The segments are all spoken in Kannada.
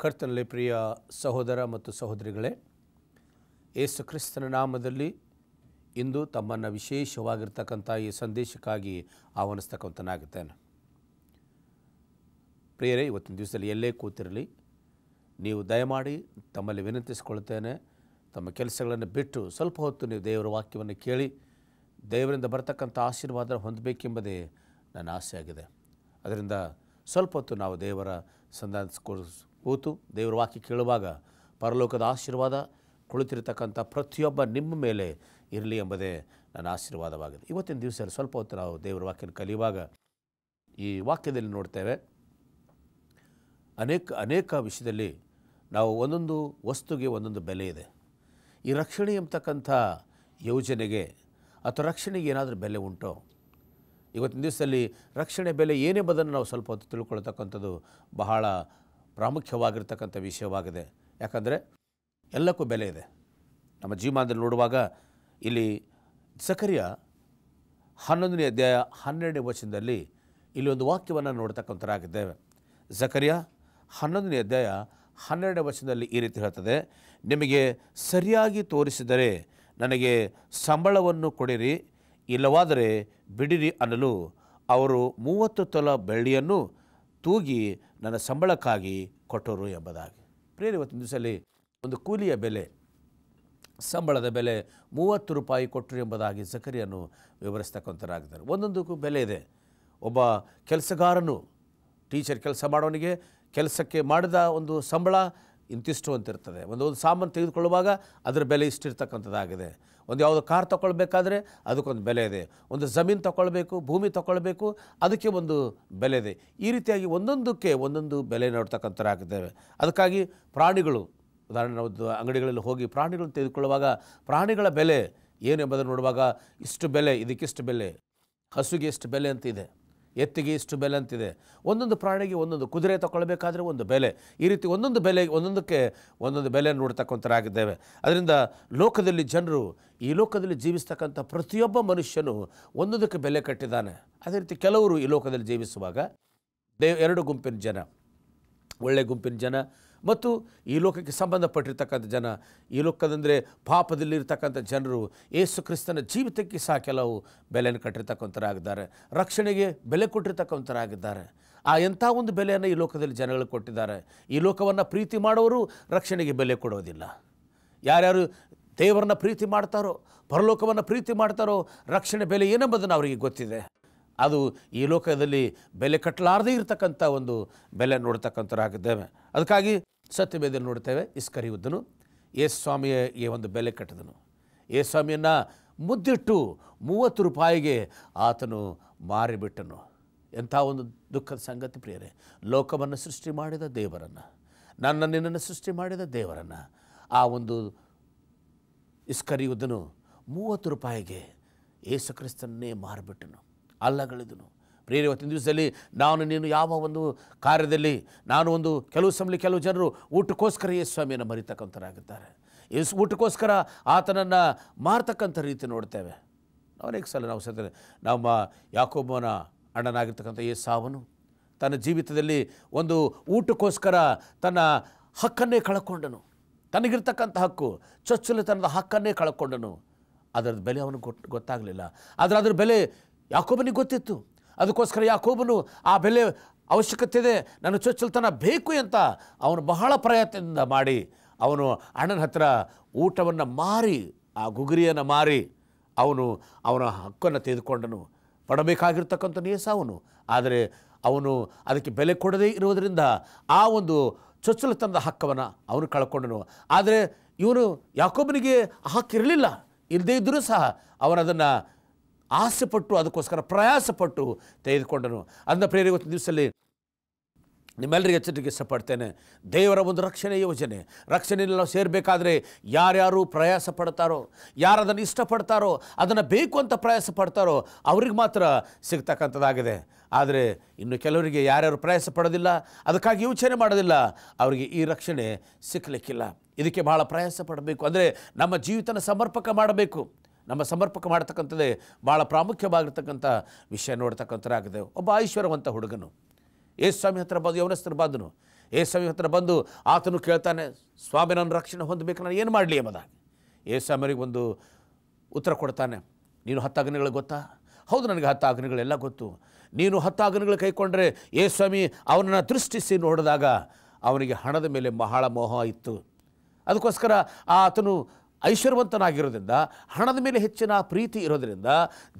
ಕರ್ತನಲ್ಲಿ ಪ್ರಿಯ ಸಹೋದರ ಮತ್ತು ಸಹೋದರಿಗಳೇ, ಯೇಸು ಕ್ರಿಸ್ತನ ನಾಮದಲ್ಲಿ ಇಂದು ತಮ್ಮನ್ನು ವಿಶೇಷವಾಗಿರ್ತಕ್ಕಂಥ ಈ ಸಂದೇಶಕ್ಕಾಗಿ ಆಹ್ವಾನಿಸ್ತಕ್ಕಂಥನಾಗುತ್ತೇನೆ. ಪ್ರಿಯರೇ, ಇವತ್ತಿನ ದಿವಸದಲ್ಲಿ ಎಲ್ಲೇ ಕೂತಿರಲಿ, ನೀವು ದಯಮಾಡಿ ತಮ್ಮಲ್ಲಿ ವಿನಂತಿಸಿಕೊಳ್ತೇನೆ, ತಮ್ಮ ಕೆಲಸಗಳನ್ನು ಬಿಟ್ಟು ಸ್ವಲ್ಪ ಹೊತ್ತು ನೀವು ದೇವರ ವಾಕ್ಯವನ್ನು ಕೇಳಿ ದೇವರಿಂದ ಬರ್ತಕ್ಕಂಥ ಆಶೀರ್ವಾದ ಹೊಂದಬೇಕೆಂಬುದೇ ನನ್ನ ಆಸೆಯಾಗಿದೆ. ಅದರಿಂದ ಸ್ವಲ್ಪ ಹೊತ್ತು ನಾವು ದೇವರ ಕೂತು ದೇವರ ವಾಕ್ಯ ಕೇಳುವಾಗ ಪರಲೋಕದ ಆಶೀರ್ವಾದ ಕುಳಿತಿರ್ತಕ್ಕಂಥ ಪ್ರತಿಯೊಬ್ಬ ನಿಮ್ಮ ಮೇಲೆ ಇರಲಿ ಎಂಬುದೇ ನನ್ನ ಆಶೀರ್ವಾದವಾಗಿದೆ. ಇವತ್ತಿನ ದಿವಸದಲ್ಲಿ ಸ್ವಲ್ಪ ಹೊತ್ತು ನಾವು ದೇವರ ವಾಕ್ಯನ ಕಲಿಯುವಾಗ ಈ ವಾಕ್ಯದಲ್ಲಿ ನೋಡ್ತೇವೆ, ಅನೇಕ ವಿಷಯದಲ್ಲಿ ನಾವು ಒಂದೊಂದು ವಸ್ತುಗೆ ಒಂದೊಂದು ಬೆಲೆ ಇದೆ. ಈ ರಕ್ಷಣೆ ಎಂಬತಕ್ಕಂಥ ಯೋಜನೆಗೆ ಅಥವಾ ರಕ್ಷಣೆಗೆ ಏನಾದರೂ ಬೆಲೆ ಉಂಟೋ? ಇವತ್ತಿನ ದಿವಸದಲ್ಲಿ ರಕ್ಷಣೆ ಬೆಲೆ ಏನೆಂಬುದನ್ನು ನಾವು ಸ್ವಲ್ಪ ಹೊತ್ತು ತಿಳ್ಕೊಳ್ತಕ್ಕಂಥದ್ದು ಬಹಳ ಪ್ರಾಮುಖ್ಯವಾಗಿರ್ತಕ್ಕಂಥ ವಿಷಯವಾಗಿದೆ. ಯಾಕಂದರೆ ಎಲ್ಲಕ್ಕೂ ಬೆಲೆ ಇದೆ. ನಮ್ಮ ಜೀವಮಾನದಲ್ಲಿ ನೋಡುವಾಗ ಇಲ್ಲಿ ಜಕರ್ಯ 11ನೇ ಅಧ್ಯಾಯ 12ನೇ ವಚನದಲ್ಲಿ ಇಲ್ಲಿ ಒಂದು ವಾಕ್ಯವನ್ನು ನೋಡ್ತಕ್ಕಂಥರಾಗಿದ್ದೇವೆ. ಜಕರ್ಯ 11ನೇ ಅಧ್ಯಾಯ 12ನೇ ವಚನದಲ್ಲಿ ಈ ರೀತಿ ಹೇಳ್ತದೆ, ನಿಮಗೆ ಸರಿಯಾಗಿ ತೋರಿಸಿದರೆ ನನಗೆ ಸಂಬಳವನ್ನು ಕೊಡಿರಿ, ಇಲ್ಲವಾದರೆ ಬಿಡಿರಿ ಅನ್ನಲು ಅವರು 30 ತೊಲ ಬೆಳ್ಳಿಯನ್ನು ತೂಗಿ ನನ್ನ ಸಂಬಳಕ್ಕಾಗಿ ಕೊಟ್ಟರು ಎಂಬುದಾಗಿ. ಪ್ರಿಯರೇ, ಇವತ್ತಿನ ದಿವಸದಲ್ಲಿ ಒಂದು ಕೂಲಿಯ ಬೆಲೆ, ಸಂಬಳದ ಬೆಲೆ 30 ರೂಪಾಯಿ ಕೊಟ್ಟರು ಎಂಬುದಾಗಿ ಜಕರ್ಯನು ವಿವರಿಸ್ತಕ್ಕಂಥರಾಗಿದ್ದಾರೆ. ಒಂದೊಂದಕ್ಕೂ ಬೆಲೆ ಇದೆ. ಒಬ್ಬ ಕೆಲಸಗಾರನು, ಟೀಚರ್ ಕೆಲಸ ಮಾಡೋನಿಗೆ ಕೆಲಸಕ್ಕೆ ಮಾಡಿದ ಒಂದು ಸಂಬಳ ಇಂತಿಷ್ಟು ಅಂತಿರ್ತದೆ. ಒಂದು ಸಾಮಾನು ತೆಗೆದುಕೊಳ್ಳುವಾಗ ಅದರ ಬೆಲೆ ಇಷ್ಟಿರ್ತಕ್ಕಂಥದ್ದಾಗಿದೆ. ಒಂದು ಯಾವುದೋ ಕಾರ್ ತೊಗೊಳ್ಬೇಕಾದ್ರೆ ಅದಕ್ಕೊಂದು ಬೆಲೆ ಇದೆ. ಒಂದು ಜಮೀನು ತೊಗೊಳ್ಬೇಕು, ಭೂಮಿ ತೊಗೊಳ್ಬೇಕು, ಅದಕ್ಕೆ ಒಂದು ಬೆಲೆ ಇದೆ. ಈ ರೀತಿಯಾಗಿ ಒಂದೊಂದಕ್ಕೆ ಒಂದೊಂದು ಬೆಲೆ ನೋಡ್ತಕ್ಕಂಥರಾಗಿದ್ದೇವೆ. ಅದಕ್ಕಾಗಿ ಪ್ರಾಣಿಗಳು, ಉದಾಹರಣೆ ನಾವು ಅಂಗಡಿಗಳಲ್ಲಿ ಹೋಗಿ ಪ್ರಾಣಿಗಳನ್ನು ತೆಗೆದುಕೊಳ್ಳುವಾಗ ಪ್ರಾಣಿಗಳ ಬೆಲೆ ಏನು ಎಂಬುದನ್ನು ನೋಡುವಾಗ ಇಷ್ಟು ಬೆಲೆ, ಇದಕ್ಕಿಷ್ಟು ಬೆಲೆ, ಹಸುಗೆ ಎಷ್ಟು ಬೆಲೆ ಅಂತಿದೆ, ಎತ್ತಿಗೆ ಇಷ್ಟು ಬೆಲೆ ಅಂತಿದೆ. ಒಂದೊಂದು ಪ್ರಾಣಿಗೆ ಒಂದೊಂದು, ಕುದುರೆ ತಗೊಳ್ಬೇಕಾದ್ರೆ ಒಂದು ಬೆಲೆ, ಈ ರೀತಿ ಒಂದೊಂದು ಬೆಲೆ, ಒಂದೊಂದಕ್ಕೆ ಒಂದೊಂದು ಬೆಲೆ ನೋಡ್ತಕ್ಕಂಥರಾಗಿದ್ದೇವೆ. ಅದರಿಂದ ಲೋಕದಲ್ಲಿ ಜನರು, ಈ ಲೋಕದಲ್ಲಿ ಜೀವಿಸ್ತಕ್ಕಂಥ ಪ್ರತಿಯೊಬ್ಬ ಮನುಷ್ಯನು ಒಂದೊಂದಕ್ಕೆ ಬೆಲೆ ಕಟ್ಟಿದ್ದಾನೆ. ಅದೇ ರೀತಿ ಕೆಲವರು ಈ ಲೋಕದಲ್ಲಿ ಜೀವಿಸುವಾಗ ಎರಡು ಗುಂಪಿನ ಜನ, ಒಳ್ಳೆಯ ಗುಂಪಿನ ಜನ ಮತ್ತು ಈ ಲೋಕಕ್ಕೆ ಸಂಬಂಧಪಟ್ಟಿರ್ತಕ್ಕಂಥ ಜನ. ಈ ಲೋಕದಂದರೆ ಪಾಪದಲ್ಲಿರ್ತಕ್ಕಂಥ ಜನರು ಯೇಸು ಕ್ರಿಸ್ತನ ಜೀವಿತಕ್ಕೆ ಸಹ ಕೆಲವು ಬೆಲೆಯನ್ನು ಕಟ್ಟಿರ್ತಕ್ಕಂಥರಾಗಿದ್ದಾರೆ, ರಕ್ಷಣೆಗೆ ಬೆಲೆ ಕೊಟ್ಟಿರ್ತಕ್ಕಂಥರಾಗಿದ್ದಾರೆ. ಆ ಎಂಥ ಒಂದು ಬೆಲೆಯನ್ನು ಈ ಲೋಕದಲ್ಲಿ ಜನಗಳು ಕೊಟ್ಟಿದ್ದಾರೆ. ಈ ಲೋಕವನ್ನು ಪ್ರೀತಿ ಮಾಡೋರು ರಕ್ಷಣೆಗೆ ಬೆಲೆ ಕೊಡೋದಿಲ್ಲ. ಯಾರ್ಯಾರು ದೇವರನ್ನ ಪ್ರೀತಿ ಮಾಡ್ತಾರೋ, ಪರಲೋಕವನ್ನು ಪ್ರೀತಿ ಮಾಡ್ತಾರೋ, ರಕ್ಷಣೆ ಬೆಲೆ ಏನೆಂಬುದನ್ನು ಅವರಿಗೆ ಗೊತ್ತಿದೆ. ಅದು ಈ ಲೋಕದಲ್ಲಿ ಬೆಲೆ ಕಟ್ಟಲಾರದೇ ಇರತಕ್ಕಂಥ ಒಂದು ಬೆಲೆ ನೋಡ್ತಕ್ಕಂಥರಾಗಿದ್ದೇವೆ. ಅದಕ್ಕಾಗಿ ಸತ್ಯವೇದದಲ್ಲಿ ನೋಡ್ತೇವೆ, ಇಸ್ಕರಿಯೋತನು ಯೇಸು ಸ್ವಾಮಿಗೆ ಒಂದು ಬೆಲೆ ಕಟ್ಟಿದನು. ಯೇಸು ಸ್ವಾಮಿಯನ್ನು ಮುದ್ದಿಟ್ಟು 30 ರೂಪಾಯಿಗೆ ಆತನು ಮಾರಿಬಿಟ್ಟನು. ಎಂಥ ಒಂದು ದುಃಖದ ಸಂಗತಿ ಪ್ರಿಯರೇ. ಲೋಕವನ್ನು ಸೃಷ್ಟಿ ಮಾಡಿದ ದೇವರನ್ನು, ನಿನ್ನನ್ನು ಸೃಷ್ಟಿ ಮಾಡಿದ ದೇವರನ್ನು ಆ ಒಂದು ಇಸ್ಕರಿಯೋತನು 30 ರೂಪಾಯಿಗೆ ಯೇಸು ಕ್ರಿಸ್ತನ್ನೇ ಮಾರಿಬಿಟ್ಟನು, ಅಲ್ಲಗಳಿದನು. ಪ್ರಿಯರೇ, ಇವತ್ತಿನ ದಿವಸದಲ್ಲಿ ನೀನು ಯಾವ ಒಂದು ಕಾರ್ಯದಲ್ಲಿ, ಕೆಲವು ಜನರು ಊಟಕ್ಕೋಸ್ಕರ ಯೇಸು ಸ್ವಾಮಿಯನ್ನು ಮರಿತಕ್ಕಂಥರಾಗಿದ್ದಾರೆ. ಊಟಕ್ಕೋಸ್ಕರ ಆತನನ್ನು ಮಾರ್ತಕ್ಕಂಥ ರೀತಿ ನೋಡ್ತೇವೆ. ಅನೇಕ ಸಲ ನಮ್ಮ ಯಾಕೋಬನ ಅಣ್ಣನಾಗಿರ್ತಕ್ಕಂಥ ಏಸಾವನು ತನ್ನ ಜೀವಿತದಲ್ಲಿ ಒಂದು ಊಟಕ್ಕೋಸ್ಕರ ತನ್ನ ಹಕ್ಕನ್ನೇ ಕಳ್ಕೊಂಡನು. ತನಗಿರ್ತಕ್ಕಂಥ ಹಕ್ಕು, ಚೊಚ್ಚಲತನದ ಹಕ್ಕನ್ನೇ ಕಳ್ಕೊಂಡನು. ಅದರ ಬೆಲೆ ಅವನಿಗೆ ಗೊತ್ತಾಗಲಿಲ್ಲ. ಆದರೆ ಅದರ ಬೆಲೆ ಯಾಕೋಬನಿಗೆ ಗೊತ್ತಿತ್ತು. ಅದಕ್ಕೋಸ್ಕರ ಯಾಕೋಬನು ಆ ಬೆಲೆ ಅವಶ್ಯಕತೆ ಇದೆ, ನನ್ನ ಚೊಚ್ಚಲತನ ಬೇಕು ಅಂತ ಅವನು ಬಹಳ ಪ್ರಯತ್ನದಿಂದ ಮಾಡಿ ಅವನು ಅಣ್ಣನ ಹತ್ರ ಊಟವನ್ನು ಮಾರಿ, ಆ ಗುಗುರಿಯನ್ನು ಮಾರಿ ಅವನ ಹಕ್ಕನ್ನು ತೆಗೆದುಕೊಂಡನು. ಪಡಬೇಕಾಗಿರ್ತಕ್ಕಂಥ ಏಸಾವನು. ಆದರೆ ಅವನು ಅದಕ್ಕೆ ಬೆಲೆ ಕೊಡದೇ ಇರುವುದರಿಂದ ಆ ಒಂದು ಚೊಚ್ಚಲತನದ ಹಕ್ಕವನ್ನು ಅವನು ಕಳ್ಕೊಂಡನು. ಆದರೆ ಇವನು ಯಾಕೋಬನಿಗೆ ಹಕ್ಕಿರಲಿಲ್ಲ. ಇಲ್ಲದೇ ಇದ್ದರೂ ಸಹ ಅವನದನ್ನು ಆಸೆಪಟ್ಟು, ಅದಕ್ಕೋಸ್ಕರ ಪ್ರಯಾಸಪಟ್ಟು ತೆಗೆದುಕೊಂಡನು. ಅದನ್ನ ಪ್ರಿಯರೇ, ಇವತ್ತಿನ ದಿವಸದಲ್ಲಿ ನಿಮ್ಮೆಲ್ಲರಿಗೆ ಎಚ್ಚರಿಕೆ ಇಷ್ಟಪಡ್ತೇನೆ. ದೇವರ ಒಂದು ರಕ್ಷಣೆ ಯೋಜನೆ, ರಕ್ಷಣೆಯಲ್ಲಿ ನಾವು ಸೇರಬೇಕಾದ್ರೆ ಯಾರ್ಯಾರು ಪ್ರಯಾಸ ಪಡ್ತಾರೋ, ಯಾರು ಅದನ್ನು ಇಷ್ಟಪಡ್ತಾರೋ, ಅದನ್ನು ಬೇಕು ಅಂತ ಪ್ರಯಾಸ ಪಡ್ತಾರೋ ಅವ್ರಿಗೆ ಮಾತ್ರ ಸಿಗ್ತಕ್ಕಂಥದ್ದಾಗಿದೆ. ಆದರೆ ಇನ್ನು ಕೆಲವರಿಗೆ ಯಾರ್ಯಾರು ಪ್ರಯಾಸ ಪಡೋದಿಲ್ಲ, ಅದಕ್ಕಾಗಿ ಯೋಚನೆ ಮಾಡೋದಿಲ್ಲ, ಅವರಿಗೆ ಈ ರಕ್ಷಣೆ ಸಿಕ್ಕಲಿಕ್ಕಿಲ್ಲ. ಇದಕ್ಕೆ ಬಹಳ ಪ್ರಯಾಸ ಪಡಬೇಕು. ಅಂದರೆ ನಮ್ಮ ಜೀವಿತನ ಸಮರ್ಪಕ ಮಾಡಬೇಕು. ನಮ್ಮ ಸಮರ್ಪಕ ಮಾಡ್ತಕ್ಕಂಥದ್ದೇ ಭಾಳ ಪ್ರಾಮುಖ್ಯವಾಗಿರ್ತಕ್ಕಂಥ ವಿಷಯ ನೋಡ್ತಕ್ಕಂಥರಾಗಿದೆ. ಒಬ್ಬ ಐಶ್ವರ್ಯವಂತ ಹುಡುಗನು ಯೇಸು ಸ್ವಾಮಿ ಹತ್ರ ಯೌವನಸ್ಥರು ಬಂದನು. ಯೇಸುವಿನ ಹತ್ರ ಬಂದು ಆತನು ಕೇಳ್ತಾನೆ, ಸ್ವಾಮಿ ನನ್ನ ರಕ್ಷಣೆ ಹೊಂದಬೇಕು, ನಾನು ಏನು ಮಾಡಲಿ ಎಂಬುದಾಗಿ. ಯೇಸುವಿಗೆ ಒಂದು ಉತ್ತರ ಕೊಡ್ತಾನೆ, ನೀನು 10 ಆಜ್ಞೆಗಳು ಗೊತ್ತಾ? ಹೌದು, ನನಗೆ 10 ಆಜ್ಞೆಗಳೆಲ್ಲ ಗೊತ್ತು. ನೀನು 10 ಆಜ್ಞೆಗಳು ಕೈಕೊಂಡ್ರೆ ಯೇಸುಸ್ವಾಮಿ ಅವನನ್ನು ದೃಷ್ಟಿಸಿ ನೋಡಿದಾಗ ಅವನಿಗೆ ಹಣದ ಮೇಲೆ ಬಹಳ ಮೋಹ ಇತ್ತು. ಅದಕ್ಕೋಸ್ಕರ ಆತನು ಐಶ್ವರ್ಯವಂತನಾಗಿರೋದ್ರಿಂದ, ಹಣದ ಮೇಲೆ ಹೆಚ್ಚಿನ ಪ್ರೀತಿ ಇರೋದರಿಂದ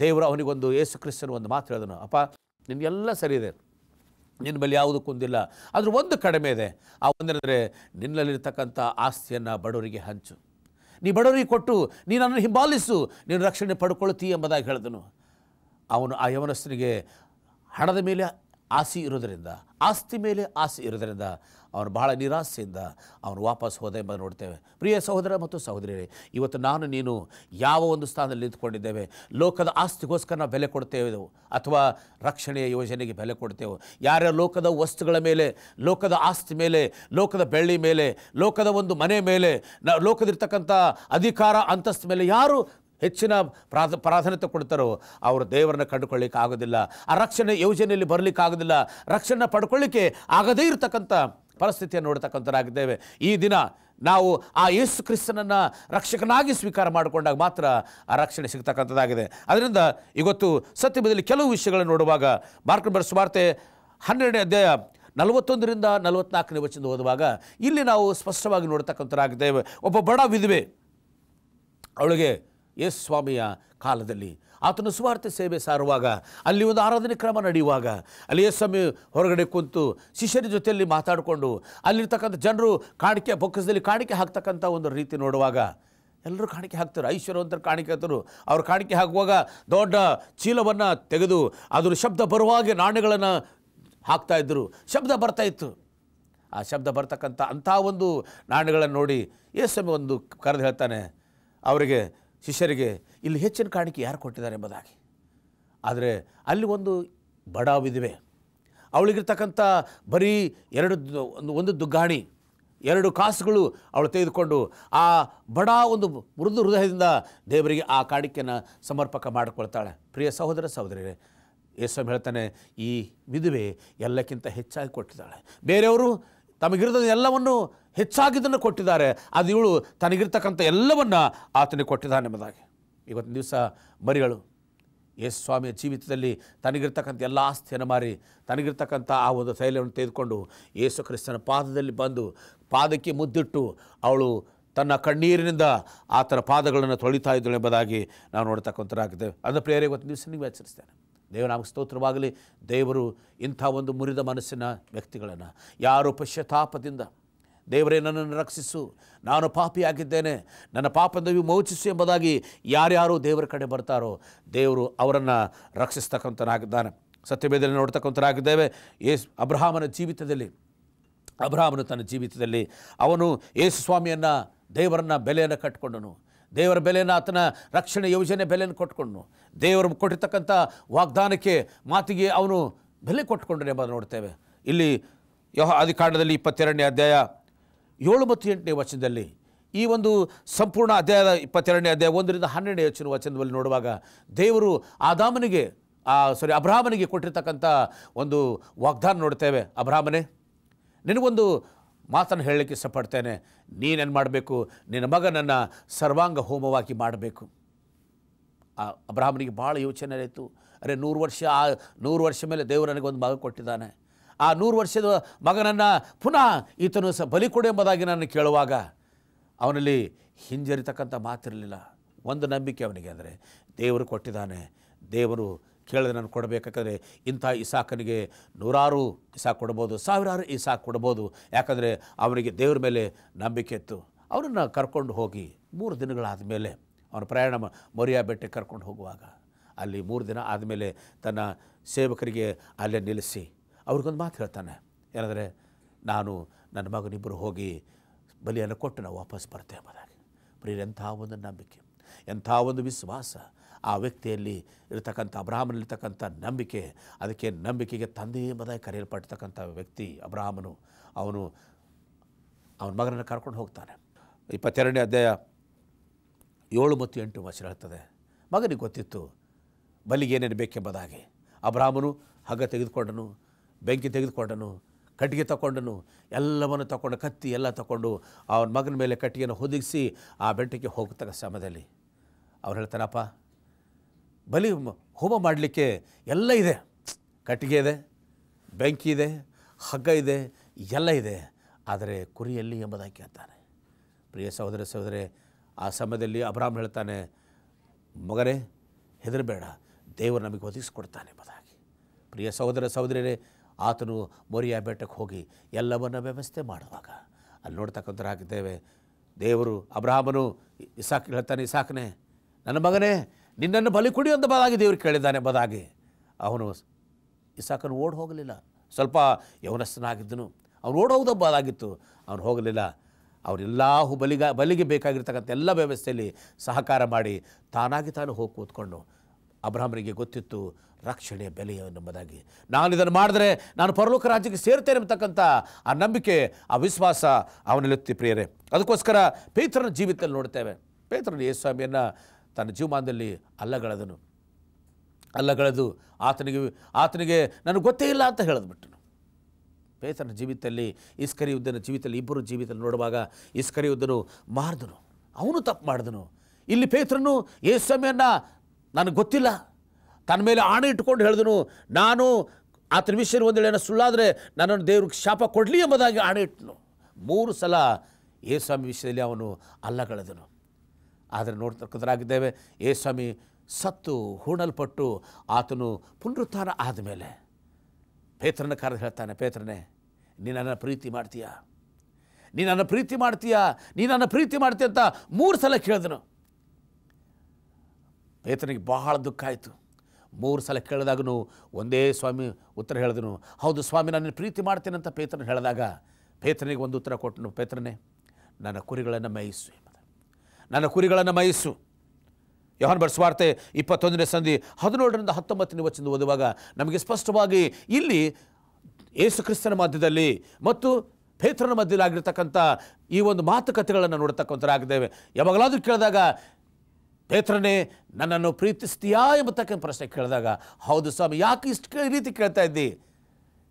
ದೇವರು ಅವನಿಗೊಂದು ಯೇಸು ಕ್ರಿಸ್ತನು ಒಂದು ಮಾತು ಹೇಳಿದನು, ಅಪ್ಪ ನಿನಗೆಲ್ಲ ಸರಿ ಇದೆ, ನಿನ್ನ ಮೇಲೆ ಯಾವುದೂ ಕುಂದಿಲ್ಲ, ಆದರೂ ಒಂದು ಕಡಿಮೆ ಇದೆ. ಆ ಒಂದೇನೆಂದರೆ ನಿನ್ನಲ್ಲಿರ್ತಕ್ಕಂಥ ಆಸ್ತಿಯನ್ನು ಬಡವರಿಗೆ ಹಂಚು, ನೀ ಬಡವರಿಗೆ ಕೊಟ್ಟು ನೀನು ನನ್ನನ್ನು ಹಿಂಬಾಲಿಸು, ನೀನು ರಕ್ಷಣೆ ಪಡ್ಕೊಳ್ತೀ ಎಂಬುದಾಗಿ ಹೇಳಿದನು. ಅವನು ಆ ಯವನಸ್ಥನಿಗೆ ಹಣದ ಮೇಲೆ ಆಸೆ ಇರೋದರಿಂದ, ಆಸ್ತಿ ಮೇಲೆ ಆಸೆ ಇರೋದರಿಂದ ಅವನು ಬಹಳ ನಿರಾಸೆಯಿಂದ ಅವನು ವಾಪಸ್ ಹೋದ ಎಂಬ ನೋಡ್ತೇವೆ. ಪ್ರಿಯ ಸಹೋದರ ಮತ್ತು ಸಹೋದರಿಯರೇ, ಇವತ್ತು ನಾನು ನೀನು ಯಾವ ಒಂದು ಸ್ಥಾನದಲ್ಲಿ ನಿಂತ್ಕೊಂಡಿದ್ದೇವೆ? ಲೋಕದ ಆಸ್ತಿಗೋಸ್ಕರ ನಾವು ಬೆಲೆ ಕೊಡ್ತೇವೆ ಅಥವಾ ರಕ್ಷಣೆಯ ಯೋಜನೆಗೆ ಬೆಲೆ ಕೊಡ್ತೇವೆ? ಯಾರ್ಯಾರ ಲೋಕದ ವಸ್ತುಗಳ ಮೇಲೆ, ಲೋಕದ ಆಸ್ತಿ ಮೇಲೆ, ಲೋಕದ ಬೆಳ್ಳಿ ಮೇಲೆ, ಲೋಕದ ಒಂದು ಮನೆ ಮೇಲೆ, ಲೋಕದಿರ್ತಕ್ಕಂಥ ಅಧಿಕಾರ ಅಂತಸ್ತು ಮೇಲೆ ಯಾರು ಹೆಚ್ಚಿನ ಪ್ರಾಧಾನ್ಯತೆ ಕೊಡ್ತಾರೋ ಅವರು ದೇವರನ್ನ ಕಂಡುಕೊಳ್ಳಿಕ್ಕೆ ಆಗೋದಿಲ್ಲ, ಆ ರಕ್ಷಣೆ ಯೋಜನೆಯಲ್ಲಿ ಬರಲಿಕ್ಕೆ ಆಗೋದಿಲ್ಲ, ರಕ್ಷಣೆ ಪಡ್ಕೊಳ್ಳಿಕ್ಕೆ ಆಗದೇ ಇರತಕ್ಕಂಥ ಪರಿಸ್ಥಿತಿಯನ್ನು ನೋಡ್ತಕ್ಕಂಥರಾಗಿದ್ದೇವೆ. ಈ ದಿನ ನಾವು ಆ ಯೇಸು ಕ್ರಿಸ್ತನನ್ನು ರಕ್ಷಕನಾಗಿ ಸ್ವೀಕಾರ ಮಾಡಿಕೊಂಡಾಗ ಮಾತ್ರ ಆ ರಕ್ಷಣೆ ಸಿಗ್ತಕ್ಕಂಥದ್ದಾಗಿದೆ. ಅದರಿಂದ ಇವತ್ತು ಸತ್ಯವೇದದಲ್ಲಿ ಕೆಲವು ವಿಷಯಗಳನ್ನು ನೋಡುವಾಗ, ಮಾರ್ಕನ ಬರೆದ ಸುವಾರ್ತೆ 12ನೇ ಅಧ್ಯಾಯ 41ರಿಂದ 44ನೇ ವಚನ ಓದುವಾಗ ಇಲ್ಲಿ ನಾವು ಸ್ಪಷ್ಟವಾಗಿ ನೋಡ್ತಕ್ಕಂಥರಾಗಿದ್ದೇವೆ. ಒಬ್ಬ ಬಡ ವಿಧವೆ, ಅವಳಿಗೆ ಯೇಸು ಸ್ವಾಮಿಯ ಕಾಲದಲ್ಲಿ ಆತನು ಸುವಾರ್ತೆ ಸೇವೆ ಸಾರುವಾಗ, ಅಲ್ಲಿ ಒಂದು ಆರಾಧನೆ ಕ್ರಮ ನಡೆಯುವಾಗ, ಅಲ್ಲಿ ಯೇಸು ಸ್ವಾಮಿ ಹೊರಗಡೆ ಕುಂತು ಶಿಷ್ಯರ ಜೊತೆಯಲ್ಲಿ ಮಾತಾಡಿಕೊಂಡು ಅಲ್ಲಿರ್ತಕ್ಕಂಥ ಜನರು ಕಾಣಿಕೆ ಬೊಕ್ಕಸದಲ್ಲಿ ಕಾಣಿಕೆ ಹಾಕ್ತಕ್ಕಂಥ ಒಂದು ರೀತಿ ನೋಡುವಾಗ ಎಲ್ಲರೂ ಕಾಣಿಕೆ ಹಾಕ್ತಾರೆ. ಐಶ್ವರ್ಯವಂತರು ಕಾಣಿಕೆ ಹಾಕ್ತರು. ಅವ್ರು ಕಾಣಿಕೆ ಹಾಕುವಾಗ ದೊಡ್ಡ ಚೀಲವನ್ನು ತೆಗೆದು ಅದರ ಶಬ್ದ ಬರುವಾಗೆ ನಾಣ್ಯಗಳನ್ನು ಹಾಕ್ತಾಯಿದ್ರು. ಶಬ್ದ ಬರ್ತಾಯಿತ್ತು. ಆ ಶಬ್ದ ಬರ್ತಕ್ಕಂಥ ಅಂಥ ಒಂದು ನಾಣ್ಯಗಳನ್ನು ನೋಡಿ ಯೇಸು ಸ್ವಾಮಿ ಒಂದು ಕರೆದು ಹೇಳ್ತಾನೆ ಅವರಿಗೆ, ಶಿಷ್ಯರಿಗೆ, ಇಲ್ಲಿ ಹೆಚ್ಚಿನ ಕಾಣಿಕೆ ಯಾರು ಕೊಟ್ಟಿದ್ದಾರೆ ಎಂಬುದಾಗಿ. ಆದರೆ ಅಲ್ಲಿ ಒಂದು ಬಡ ವಿಧವೆ, ಅವಳಿಗಿರ್ತಕ್ಕಂಥ ಬರೀ ಒಂದು ದುಗ್ಗಾಣಿ 2 ಕಾಸುಗಳು ಅವಳು ತೆಗೆದುಕೊಂಡು ಆ ಬಡ ಒಂದು ಮೃದು ಹೃದಯದಿಂದ ದೇವರಿಗೆ ಆ ಕಾಣಿಕೆಯನ್ನು ಸಮರ್ಪಕ ಮಾಡಿಕೊಳ್ತಾಳೆ. ಪ್ರಿಯ ಸಹೋದರ ಸಹೋದರಿಯರೇ, ಯೇಸು ಹೇಳ್ತಾನೆ, ಈ ವಿಧವೆ ಎಲ್ಲಕ್ಕಿಂತ ಹೆಚ್ಚಾಗಿ ಕೊಟ್ಟಿದ್ದಾಳೆ. ಬೇರೆಯವರು ತಮಗಿರದ ಎಲ್ಲವನ್ನು ಹೆಚ್ಚಾಗಿದ್ದನ್ನು ಕೊಟ್ಟಿದ್ದಾರೆ, ಅದು ಇವಳು ತನಗಿರ್ತಕ್ಕಂಥ ಎಲ್ಲವನ್ನು ಆತನಿಗೆ ಕೊಟ್ಟಿದ್ದಾನೆ ಎಂಬುದಾಗಿ. ಇವತ್ತಿನ ದಿವಸ ಮರಿಗಳು ಯೇಸು ಸ್ವಾಮಿಯ ಜೀವಿತದಲ್ಲಿ ತನಗಿರ್ತಕ್ಕಂಥ ಎಲ್ಲ ಆಸ್ತಿಯನ್ನು ಮಾರಿ ತನಗಿರ್ತಕ್ಕಂಥ ಆ ಒಂದು ತೈಲವನ್ನು ತೆಗೆದುಕೊಂಡು ಯೇಸು ಕ್ರಿಸ್ತನ ಪಾದದಲ್ಲಿ ಬಂದು ಪಾದಕ್ಕೆ ಮುದ್ದಿಟ್ಟು ಅವಳು ತನ್ನ ಕಣ್ಣೀರಿನಿಂದ ಆತನ ಪಾದಗಳನ್ನು ತೊಳಿತಾ ಇದ್ದಳು ಎಂಬುದಾಗಿ ನಾವು ನೋಡ್ತಕ್ಕಂಥರಾಗಿದ್ದೇವೆ. ಅದರ ಪ್ರೇರೆ ಇವತ್ತಿನ ದಿವಸ ನೀವು ಎಚ್ಚರಿಸ್ತೇನೆ. ದೇವರು ನಮಗೆ ಸ್ತೋತ್ರವಾಗಲಿ. ದೇವರು ಇಂಥ ಒಂದು ಮುರಿದ ಮನಸ್ಸಿನ ವ್ಯಕ್ತಿಗಳನ್ನು, ಯಾರು ಪಶ್ಚಾತ್ತಾಪದಿಂದ ದೇವರೇ ನನ್ನನ್ನು ರಕ್ಷಿಸು, ನಾನು ಪಾಪಿಯಾಗಿದ್ದೇನೆ, ನನ್ನ ಪಾಪದ ವಿಮೋಚಿಸು ಎಂಬುದಾಗಿ ಯಾರ್ಯಾರು ದೇವರ ಕಡೆ ಬರ್ತಾರೋ ದೇವರು ಅವರನ್ನು ರಕ್ಷಿಸ್ತಕ್ಕಂಥನಾಗಿದ್ದಾನೆ. ಸತ್ಯವೇದನೆ ನೋಡ್ತಕ್ಕಂಥರಾಗಿದ್ದೇವೆ. ಅಬ್ರಹಾಮನ ಜೀವಿತದಲ್ಲಿ, ಅಬ್ರಹಾಮನು ತನ್ನ ಜೀವಿತದಲ್ಲಿ ಅವನು ಯೇಸು ಸ್ವಾಮಿಯನ್ನು, ದೇವರನ್ನ ಬೆಲೆಯನ್ನು ಕಟ್ಟಿಕೊಂಡನು. ದೇವರ ಬೆಲೆಯನ್ನು, ಆತನ ರಕ್ಷಣೆ ಯೋಜನೆ ಬೆಲೆಯನ್ನು ಕೊಟ್ಕೊಂಡನು. ದೇವರು ಕೊಟ್ಟಿರ್ತಕ್ಕಂಥ ವಾಗ್ದಾನಕ್ಕೆ, ಮಾತಿಗೆ ಅವನು ಬೆಲೆ ಕೊಟ್ಕೊಂಡನು ಎಂಬುದು ನೋಡ್ತೇವೆ. ಇಲ್ಲಿ ಆದಿಕಾಂಡದಲ್ಲಿ 22ನೇ ಅಧ್ಯಾಯ 7 ಮತ್ತು 8ನೇ ವಚನದಲ್ಲಿ, ಈ ಒಂದು ಸಂಪೂರ್ಣ ಅಧ್ಯಾಯದ 22ನೇ ಅಧ್ಯಾಯ 1ರಿಂದ 12ನೇ ವಚನದಲ್ಲಿ ನೋಡುವಾಗ ದೇವರು ಅಬ್ರಹಾಮನಿಗೆ ಕೊಟ್ಟಿರ್ತಕ್ಕಂಥ ಒಂದು ವಾಗ್ದಾನ ನೋಡ್ತೇವೆ. ಅಬ್ರಹಾಮನೇ, ನಿನಗೊಂದು ಮಾತನ್ನು ಹೇಳಲಿಕ್ಕೆ ಇಷ್ಟಪಡ್ತೇನೆ. ನೀನೇನು ಮಾಡಬೇಕು? ನಿನ್ನ ಮಗನನ್ನು ಸರ್ವಾಂಗ ಹೋಮವಾಗಿ ಮಾಡಬೇಕು. ಅಬ್ರಹಾಮನಿಗೆ ಭಾಳ ಯೋಚನೆ ಆಯಿತು. ಅರೆ 100 ವರ್ಷ ಮೇಲೆ ದೇವರು ನನಗೆ ಒಂದು ಮಗ ಕೊಟ್ಟಿದ್ದಾನೆ. ಆ 100 ವರ್ಷದ ಮಗನನ್ನು ಪುನಃ ಈತನು ಬಲಿ ಕೊಡು ಎಂಬುದಾಗಿ ನಾನು ಕೇಳುವಾಗ ಅವನಲ್ಲಿ ಹಿಂಜರಿತಕ್ಕಂಥ ಮಾತಿರಲಿಲ್ಲ. ಒಂದು ನಂಬಿಕೆ ಅವನಿಗೆ, ಅಂದರೆ ದೇವರು ಕೊಟ್ಟಿದ್ದಾನೆ, ದೇವರು ಕೇಳಿದ್ರೆ ನಾನು ಕೊಡಬೇಕಾದ್ರೆ ಇಂಥ ಇಸಾಕನಿಗೆ 100 ಇಸಾಕ್ ಕೊಡ್ಬೋದು, 1000 ಇಸಾಕ್ ಕೊಡ್ಬೋದು. ಯಾಕಂದರೆ ಅವನಿಗೆ ದೇವರ ಮೇಲೆ ನಂಬಿಕೆ ಇತ್ತು. ಅವನನ್ನು ಕರ್ಕೊಂಡು ಹೋಗಿ 3 ದಿನಗಳಾದ ಮೇಲೆ ಅವನ ಪ್ರಯಾಣ ಮೊರಿಯಾ ಬೆಟ್ಟಕ್ಕೆ ಕರ್ಕೊಂಡು ಹೋಗುವಾಗ ಅಲ್ಲಿ 3 ದಿನ ಆದಮೇಲೆ ತನ್ನ ಸೇವಕರಿಗೆ ಅಲ್ಲೇ ನಿಲ್ಲಿಸಿ ಅವ್ರಿಗೊಂದು ಮಾತು ಹೇಳ್ತಾನೆ. ಏನಂದರೆ, ನಾನು ನನ್ನ ಮಗನಿಬ್ಬರು ಹೋಗಿ ಬಲಿಯನ್ನು ಕೊಟ್ಟು ನಾವು ವಾಪಸ್ ಬರ್ತೇವೆ ಎಂಬುದಾಗಿ. ಪ್ರಿಯರೇ, ಎಂಥ ಒಂದು ನಂಬಿಕೆ, ಎಂಥ ಒಂದು ವಿಶ್ವಾಸ ಆ ವ್ಯಕ್ತಿಯಲ್ಲಿ ಇರತಕ್ಕಂಥ, ಅಬ್ರಹಾಮನಲ್ಲಿರ್ತಕ್ಕಂಥ ನಂಬಿಕೆ. ಅದಕ್ಕೆ ನಂಬಿಕೆಗೆ ತಂದೆ ಎಂಬುದಾಗಿ ಕರೆಯಲ್ಪಡ್ತಕ್ಕಂಥ ವ್ಯಕ್ತಿ ಅಬ್ರಹಾಮನು. ಅವನ ಮಗನನ್ನು ಕರ್ಕೊಂಡು ಹೋಗ್ತಾನೆ. 22ನೇ ಅಧ್ಯಾಯ 7 ಮತ್ತು 8 ವಚನ ಹೇಳ್ತದೆ. ಮಗನಿಗೆ ಗೊತ್ತಿತ್ತು ಬಲಿಗೆ ಏನೇನು ಬೇಕೆಂಬುದಾಗಿ. ಅಬ್ರಹಾಮನು ಹಗ್ಗ ತೆಗೆದುಕೊಂಡನು, ಬೆಂಕಿ ತೆಗೆದುಕೊಂಡನು, ಕಟ್ಟಿಗೆ ತಗೊಂಡನು, ಎಲ್ಲವನ್ನು ತಗೊಂಡು ಕತ್ತಿ ಎಲ್ಲ ತಗೊಂಡು ಅವನ ಮಗನ ಮೇಲೆ ಕಟ್ಟಿಗೆಯನ್ನು ಹೊದಿಸಿ ಆ ಬೆಟ್ಟಕ್ಕೆ ಹೋಗ್ತಕ್ಕ ಸಮಯದಲ್ಲಿ ಅವ್ರು ಹೇಳ್ತಾನಪ್ಪ, ಬಲಿ ಹೋಮ ಮಾಡಲಿಕ್ಕೆ ಎಲ್ಲ ಇದೆ, ಕಟ್ಟಿಗೆ ಇದೆ, ಬೆಂಕಿ ಇದೆ, ಹಗ್ಗ ಇದೆ, ಎಲ್ಲ ಇದೆ, ಆದರೆ ಕುರಿಯಲ್ಲಿ ಎಂಬುದಾಗಿ ಕೇಳ್ತಾನೆ. ಪ್ರಿಯ ಸಹೋದರ ಸಹೋದರೇ, ಆ ಸಮಯದಲ್ಲಿ ಅಬ್ರಾಮ್ ಹೇಳ್ತಾನೆ, ಮಗನೇ ಹೆದರಬೇಡ, ದೇವರು ನಮಗೆ ಒದಗಿಸ್ಕೊಡ್ತಾನೆ ಎಂಬುದಾಗಿ. ಪ್ರಿಯ ಸಹೋದರ ಸಹೋದರರೇ, ಆತನು ಮೊರಿಯಾ ಬೆಟ್ಟಕ್ಕೆ ಹೋಗಿ ಎಲ್ಲವನ್ನ ವ್ಯವಸ್ಥೆ ಮಾಡುವಾಗ ಅಲ್ಲಿ ನೋಡ್ತಕ್ಕಂಥರಾಗಿದ್ದೇವೆ. ದೇವರು ಅಬ್ರಾಹ್ಮನು ಇಸಾಕ್ ಹೇಳ್ತಾನೆ, ಇಸಾಕನೇ ನನ್ನ ಮಗನೇ ನಿನ್ನನ್ನು ಬಲಿ ಕೊಡಿ ಎಂಬುದಾಗಿ ದೇವರು ಕೇಳಿದ್ದಾನೆ ಎಂಬುದಾಗಿ. ಅವನು ಇಸಾಕನು ಓಡಿ ಹೋಗಲಿಲ್ಲ. ಸ್ವಲ್ಪ ಯೌವನಸ್ಥನಾಗಿದ್ದನು, ಅವನು ಓಡಿ ಹೋಗಬಹುದಾಗಿತ್ತು, ಅವನು ಹೋಗಲಿಲ್ಲ. ಅವರೆಲ್ಲ ಬಲಿಗೆ ಬೇಕಾಗಿರ್ತಕ್ಕಂಥ ಎಲ್ಲ ವ್ಯವಸ್ಥೆಯಲ್ಲಿ ಸಹಕಾರ ಮಾಡಿ ತಾನಾಗಿ ತಾನು ಹೋಗಿ ಕೂತ್ಕೊಂಡು, ಅಬ್ರಾಹ್ಮನಿಗೆ ಗೊತ್ತಿತ್ತು ರಕ್ಷಣೆಯ ಬೆಲೆ ಎಂಬುದಾಗಿ. ನಾನು ಇದನ್ನು ಮಾಡಿದ್ರೆ ನಾನು ಪರಲೋಕ ರಾಜ್ಯಕ್ಕೆ ಸೇರ್ತೇನೆ ಎಂಬತಕ್ಕಂಥ ಆ ನಂಬಿಕೆ, ಆ ವಿಶ್ವಾಸ ಅವನಲ್ಲಿತ್ತು ಪ್ರಿಯರೇ. ಅದಕ್ಕೋಸ್ಕರ ಪೇತ್ರನ ಜೀವಿತದಲ್ಲಿ ನೋಡ್ತೇವೆ. ಪೇತ್ರನು ಯೇಸುಸ್ವಾಮಿಯನ್ನು ತನ್ನ ಜೀವಮಾನದಲ್ಲಿ ಅಲ್ಲಗಳೆದು ಆತನಿಗೆ ನನಗೆ ಗೊತ್ತೇ ಇಲ್ಲ ಅಂತ ಹೇಳಿದ್ಬಿಟ್ಟನು. ಪೇತ್ರನ ಜೀವಿತದಲ್ಲಿ ಇಸ್ಕರಿಯೋತನ ಜೀವಿತದಲ್ಲಿ ಇಬ್ಬರು ಜೀವಿತದಲ್ಲಿ ನೋಡುವಾಗ ಇಸ್ಕರಿಯೋತನು ಮಾರಿದನು, ಅವನು ತಪ್ಪು ಮಾಡಿದನು. ಇಲ್ಲಿ ಪೇತ್ರನು ಯೇಸುಸ್ವಾಮಿಯನ್ನು ನನಗೆ ಗೊತ್ತಿಲ್ಲ, ತನ್ನ ಮೇಲೆ ಆಣೆ ಇಟ್ಟುಕೊಂಡು ಹೇಳಿದನು, ನಾನು ಆತನ ವಿಷಯ ಒಂದು ವೇಳೆ ಸುಳ್ಳಾದರೆ ನನ್ನನ್ನು ದೇವ್ರಿಗೆ ಶಾಪ ಕೊಡಲಿ ಎಂಬುದಾಗಿ ಆಣೆ ಇಟ್ಟನು. 3 ಸಲ ಯೇಸುಸ್ವಾಮಿ ವಿಷಯದಲ್ಲಿ ಅವನು ಅಲ್ಲಗಳೆದನು. ಆದರೆ ನೋಡ್ತಕ್ಕಂಥರಾಗಿದ್ದೇವೆ, ಯೇಸುಸ್ವಾಮಿ ಸತ್ತು ಹೂಣಲ್ಪಟ್ಟು ಆತನು ಪುನರುತ್ಥಾನ ಆದಮೇಲೆ ಪೇತ್ರನ ಕರೆದು ಹೇಳ್ತಾನೆ, ಪೇತ್ರನೇ ನೀನು ನನ್ನ ಪ್ರೀತಿ ಮಾಡ್ತೀಯಾ, ನೀನು ನನ್ನ ಪ್ರೀತಿ ಮಾಡ್ತೀಯಾ, ನೀನು ನನ್ನ ಪ್ರೀತಿ ಮಾಡ್ತೀಯ ಅಂತ 3 ಸಲ ಕೇಳಿದನು. ಪೇತ್ರನಿಗೆ ಬಹಳ ದುಃಖ ಆಯಿತು. 3 ಸಲ ಕೇಳಿದಾಗೂ ಒಂದೇ ಸ್ವಾಮಿ ಉತ್ತರ ಹೇಳಿದನು, ಹೌದು ಸ್ವಾಮಿ ನಾನು ಪ್ರೀತಿ ಮಾಡ್ತೇನೆ ಅಂತ ಪೇತ್ರನ ಹೇಳಿದಾಗ ಪೇತ್ರನಿಗೆ ಒಂದು ಉತ್ತರ ಕೊಟ್ಟನು, ಪೇತ್ರನೇ ನನ್ನ ಕುರಿಗಳನ್ನು ಮೇಯಿಸು, ನನ್ನ ಕುರಿಗಳನ್ನು ಮೇಯಿಸು. ಯೋಹಾನ ಬರೆದ ಸುವಾರ್ತೆ 21ನೇ ಸಂಧಿ 17ರಿಂದ 19ನೇ ವಚನ ಓದುವಾಗ ನಮಗೆ ಸ್ಪಷ್ಟವಾಗಿ ಇಲ್ಲಿ ಯೇಸು ಕ್ರಿಸ್ತನ ಮಧ್ಯದಲ್ಲಿ ಮತ್ತು ಪೇತ್ರನ ಮಧ್ಯದಲ್ಲಿ ಆಗಿರ್ತಕ್ಕಂಥ ಈ ಒಂದು ಮಾತುಕತೆಗಳನ್ನು ನೋಡ್ತಕ್ಕಂಥರಾಗಿದ್ದೇವೆ. ಯಾವಾಗಲಾದರೂ ಕೇಳಿದಾಗ ಪೇತ್ರನೇ ನನ್ನನ್ನು ಪ್ರೀತಿಸ್ತೀಯಾ ಎಂಬತಕ್ಕಂಥ ಪ್ರಶ್ನೆ ಕೇಳಿದಾಗ, ಹೌದು ಸ್ವಾಮಿ, ಯಾಕೆ ಇಷ್ಟು ರೀತಿ ಕೇಳ್ತಾ ಇದ್ದಿ,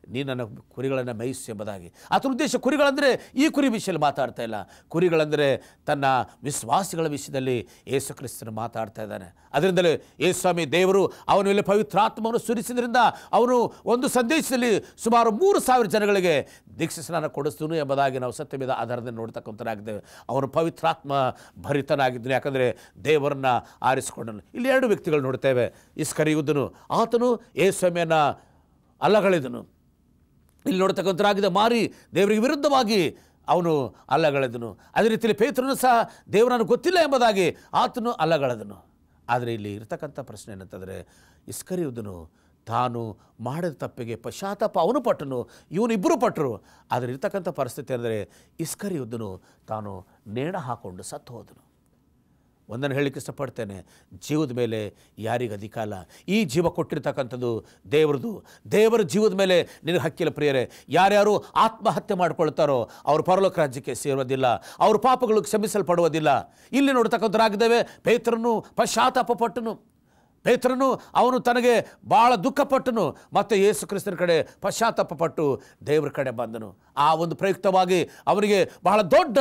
ನೀನು ನನ್ನ ಕುರಿಗಳನ್ನು ಮೇಯಿಸು ಎಂಬುದಾಗಿ. ಆತನ ಉದ್ದೇಶ ಕುರಿಗಳಂದರೆ ಈ ಕುರಿ ವಿಷಯದಲ್ಲಿ ಮಾತಾಡ್ತಾ ಇಲ್ಲ, ಕುರಿಗಳಂದರೆ ತನ್ನ ವಿಶ್ವಾಸಿಗಳ ವಿಷಯದಲ್ಲಿ ಯೇಸು ಕ್ರಿಸ್ತನು ಮಾತಾಡ್ತಾ ಇದ್ದಾನೆ. ಅದರಿಂದಲೇ ಯೇಸುಸ್ವಾಮಿ ದೇವರು ಅವನ ಮೇಲೆ ಪವಿತ್ರಾತ್ಮವನ್ನು ಸುರಿಸಿದ್ರಿಂದ ಅವನು ಒಂದು ಸಂದೇಶದಲ್ಲಿ ಸುಮಾರು 3,000 ಜನಗಳಿಗೆ ದೀಕ್ಷಾ ಸ್ನಾನ ಕೊಡಿಸ್ತನು ಎಂಬುದಾಗಿ ನಾವು ಸತ್ಯವೇದ ಆಧಾರದಲ್ಲಿ ನೋಡ್ತಕ್ಕಂಥರಾಗಿದ್ದೇವೆ. ಅವನು ಪವಿತ್ರಾತ್ಮ ಭರಿತನಾಗಿದ್ದನು, ಯಾಕಂದರೆ ದೇವರನ್ನು ಆರಿಸಿಕೊಂಡನು. ಇಲ್ಲಿ 2 ವ್ಯಕ್ತಿಗಳು ನೋಡ್ತೇವೆ. ಇಸ್ಕರಿಯೋತನು, ಆತನು ಯೇಸುಸ್ವಾಮಿಯನ್ನು ಅಲ್ಲಗಳೆದನು. ಇಲ್ಲಿ ನೋಡ್ತಕ್ಕಂಥರಾಗಿದೆ, ಮಾರಿ ದೇವರಿಗೆ ವಿರುದ್ಧವಾಗಿ ಅವನು ಅಲ್ಲಗಳೆದನು. ಅದೇ ರೀತಿಯಲ್ಲಿ ಪೇತ್ರನು ಸಹ ದೇವರನ್ನು ಗೊತ್ತಿಲ್ಲ ಎಂಬುದಾಗಿ ಆತನು ಅಲ್ಲಗಳೆದನು. ಆದರೆ ಇಲ್ಲಿ ಇರ್ತಕ್ಕಂಥ ಪ್ರಶ್ನೆ ಏನಂತಂದರೆ, ಇಸ್ಕರಿಯೋತನು ತಾನು ಮಾಡಿದ ತಪ್ಪಿಗೆ ಪಶ್ಚಾತ್ತಾಪ ಅವನು ಪಟ್ಟನು, ಇವನು ಇಬ್ಬರು ಪಟ್ಟರು. ಆದರೆ ಇರ್ತಕ್ಕಂಥ ಪರಿಸ್ಥಿತಿ ಅಂದರೆ ಇಸ್ಕರಿಯೋತನು ತಾನು ನೇಣ ಹಾಕ್ಕೊಂಡು ಸತ್ತು ಹೋದನು. ಒಂದನ್ನು ಹೇಳಲಿಕ್ಕೆ ಇಷ್ಟಪಡ್ತೇನೆ, ಜೀವದ ಮೇಲೆ ಯಾರಿಗೆ ಅಧಿಕಾರ ಇಲ್ಲ. ಈ ಜೀವ ಕೊಟ್ಟಿರ್ತಕ್ಕಂಥದ್ದು ದೇವರದು. ದೇವರ ಜೀವದ ಮೇಲೆ ನಿನಗೆ ಹಕ್ಕಿಲ್ಲ ಪ್ರಿಯರೇ. ಯಾರ್ಯಾರು ಆತ್ಮಹತ್ಯೆ ಮಾಡಿಕೊಳ್ತಾರೋ ಅವರು ಪರಲೋಕ ರಾಜ್ಯಕ್ಕೆ ಸೇರೋದಿಲ್ಲ, ಅವ್ರ ಪಾಪಗಳು ಕ್ಷಮಿಸಲ್ಪಡುವುದಿಲ್ಲ. ಇಲ್ಲಿ ನೋಡ್ತಕ್ಕಂಥರಾಗಿದ್ದೇವೆ, ಪೇತ್ರನು ಪಶ್ಚಾತ್ತಾಪ ಪಟ್ಟನು. ಪೇತ್ರನು ಅವನು ತನಗೆ ಭಾಳ ದುಃಖಪಟ್ಟನು, ಮತ್ತು ಯೇಸು ಕ್ರಿಸ್ತನ ಕಡೆ ಪಶ್ಚಾತ್ತಾಪ ಪಟ್ಟು ದೇವರ ಕಡೆ ಬಂದನು. ಆ ಒಂದು ಪ್ರಯುಕ್ತವಾಗಿ ಅವನಿಗೆ ಬಹಳ ದೊಡ್ಡ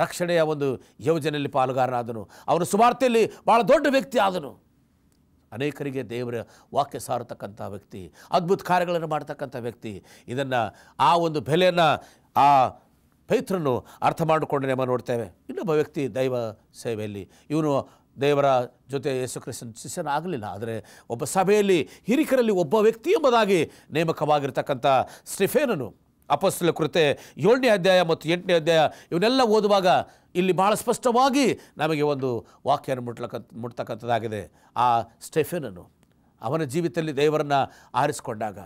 ರಕ್ಷಣೆಯ ಒಂದು ಯೋಜನೆಯಲ್ಲಿ ಪಾಲುಗಾರನಾದನು. ಅವನು ಸುವಾರ್ತೆಯಲ್ಲಿ ಭಾಳ ದೊಡ್ಡ ವ್ಯಕ್ತಿ ಆದನು. ಅನೇಕರಿಗೆ ದೇವರ ವಾಕ್ಯ ಸಾರತಕ್ಕಂಥ ವ್ಯಕ್ತಿ, ಅದ್ಭುತ ಕಾರ್ಯಗಳನ್ನು ಮಾಡ್ತಕ್ಕಂಥ ವ್ಯಕ್ತಿ. ಇದನ್ನು ಆ ಒಂದು ಬೆಲೆಯನ್ನು ಆ ಪೇತ್ರನು ಅರ್ಥ ಮಾಡಿಕೊಂಡು ನಾವು ನೋಡ್ತೇವೆ. ಇನ್ನೊಬ್ಬ ವ್ಯಕ್ತಿ ದೈವ ಸೇವೆಯಲ್ಲಿ ಇವನು ದೇವರ ಜೊತೆ ಯೇಸು ಕ್ರಿಸ್ತನ ಶಿಷ್ಯನಾಗಲಿಲ್ಲ, ಆದರೆ ಒಬ್ಬ ಸಭೆಯಲ್ಲಿ ಹಿರಿಕರಲ್ಲಿ ಒಬ್ಬ ವ್ಯಕ್ತಿ ಎಂಬುದಾಗಿ ನೇಮಕವಾಗಿರ್ತಕ್ಕಂಥ ಸ್ಟೆಫೇನನು. ಅಪೊಸ್ತಲ ಕೃತ್ಯ 7ನೇ ಅಧ್ಯಾಯ ಮತ್ತು 8ನೇ ಅಧ್ಯಾಯ ಇವನ್ನೆಲ್ಲ ಓದುವಾಗ ಇಲ್ಲಿ ಭಾಳ ಸ್ಪಷ್ಟವಾಗಿ ನಮಗೆ ಒಂದು ವಾಕ್ಯವನ್ನು ಮುಟ್ತಕ್ಕಂಥದ್ದಾಗಿದೆ. ಆ ಸ್ಟೆಫೇನನು ಅವನ ಜೀವಿತದಲ್ಲಿ ದೇವರನ್ನು ಆರಿಸಿಕೊಂಡಾಗ,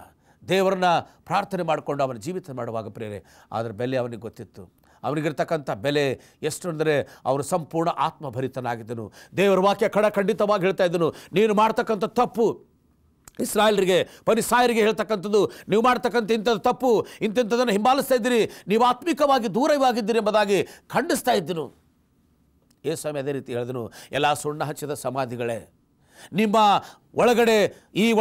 ದೇವರನ್ನ ಪ್ರಾರ್ಥನೆ ಮಾಡಿಕೊಂಡು ಅವನ ಜೀವಿತ ಮಾಡುವಾಗ ಪ್ರೇರೆ ಅದರ ಬೆಲೆ ಅವನಿಗೆ ಗೊತ್ತಿತ್ತು. ಅವನಿಗಿರ್ತಕ್ಕಂಥ ಬೆಲೆ ಎಷ್ಟು ಅಂದರೆ ಅವನು ಸಂಪೂರ್ಣ ಆತ್ಮಭರಿತನಾಗಿದ್ದನು. ದೇವರ ವಾಕ್ಯ ಖಂಡಿತವಾಗಿ ಹೇಳ್ತಾ ಇದ್ದನು, ನೀನು ಮಾಡ್ತಕ್ಕಂಥ ತಪ್ಪು ಇಸ್ರಾಯೇಲರಿಗೆ ಫರಿಸಾಯರಿಗೆ ಹೇಳ್ತಕ್ಕಂಥದ್ದು, ನೀವು ಮಾಡ್ತಕ್ಕಂಥ ಇಂಥದ್ದು ತಪ್ಪು, ಇಂಥದ್ದನ್ನು ಹಿಂಬಾಲಿಸ್ತಾ ಇದ್ದೀರಿ, ನೀವು ಆತ್ಮಿಕವಾಗಿ ದೂರವಾಗಿದ್ದೀರಿ ಎಂಬುದಾಗಿ ಖಂಡಿಸ್ತಾ ಇದ್ದನು. ಯೇಸುಸ್ವಾಮಿ ಅದೇ ರೀತಿ ಹೇಳಿದನು, ಎಲ್ಲ ಸುಣ್ಣ ಹಚ್ಚಿದ ಸಮಾಧಿಗಳೇ, ನಿಮ್ಮ ಒಳಗಡೆ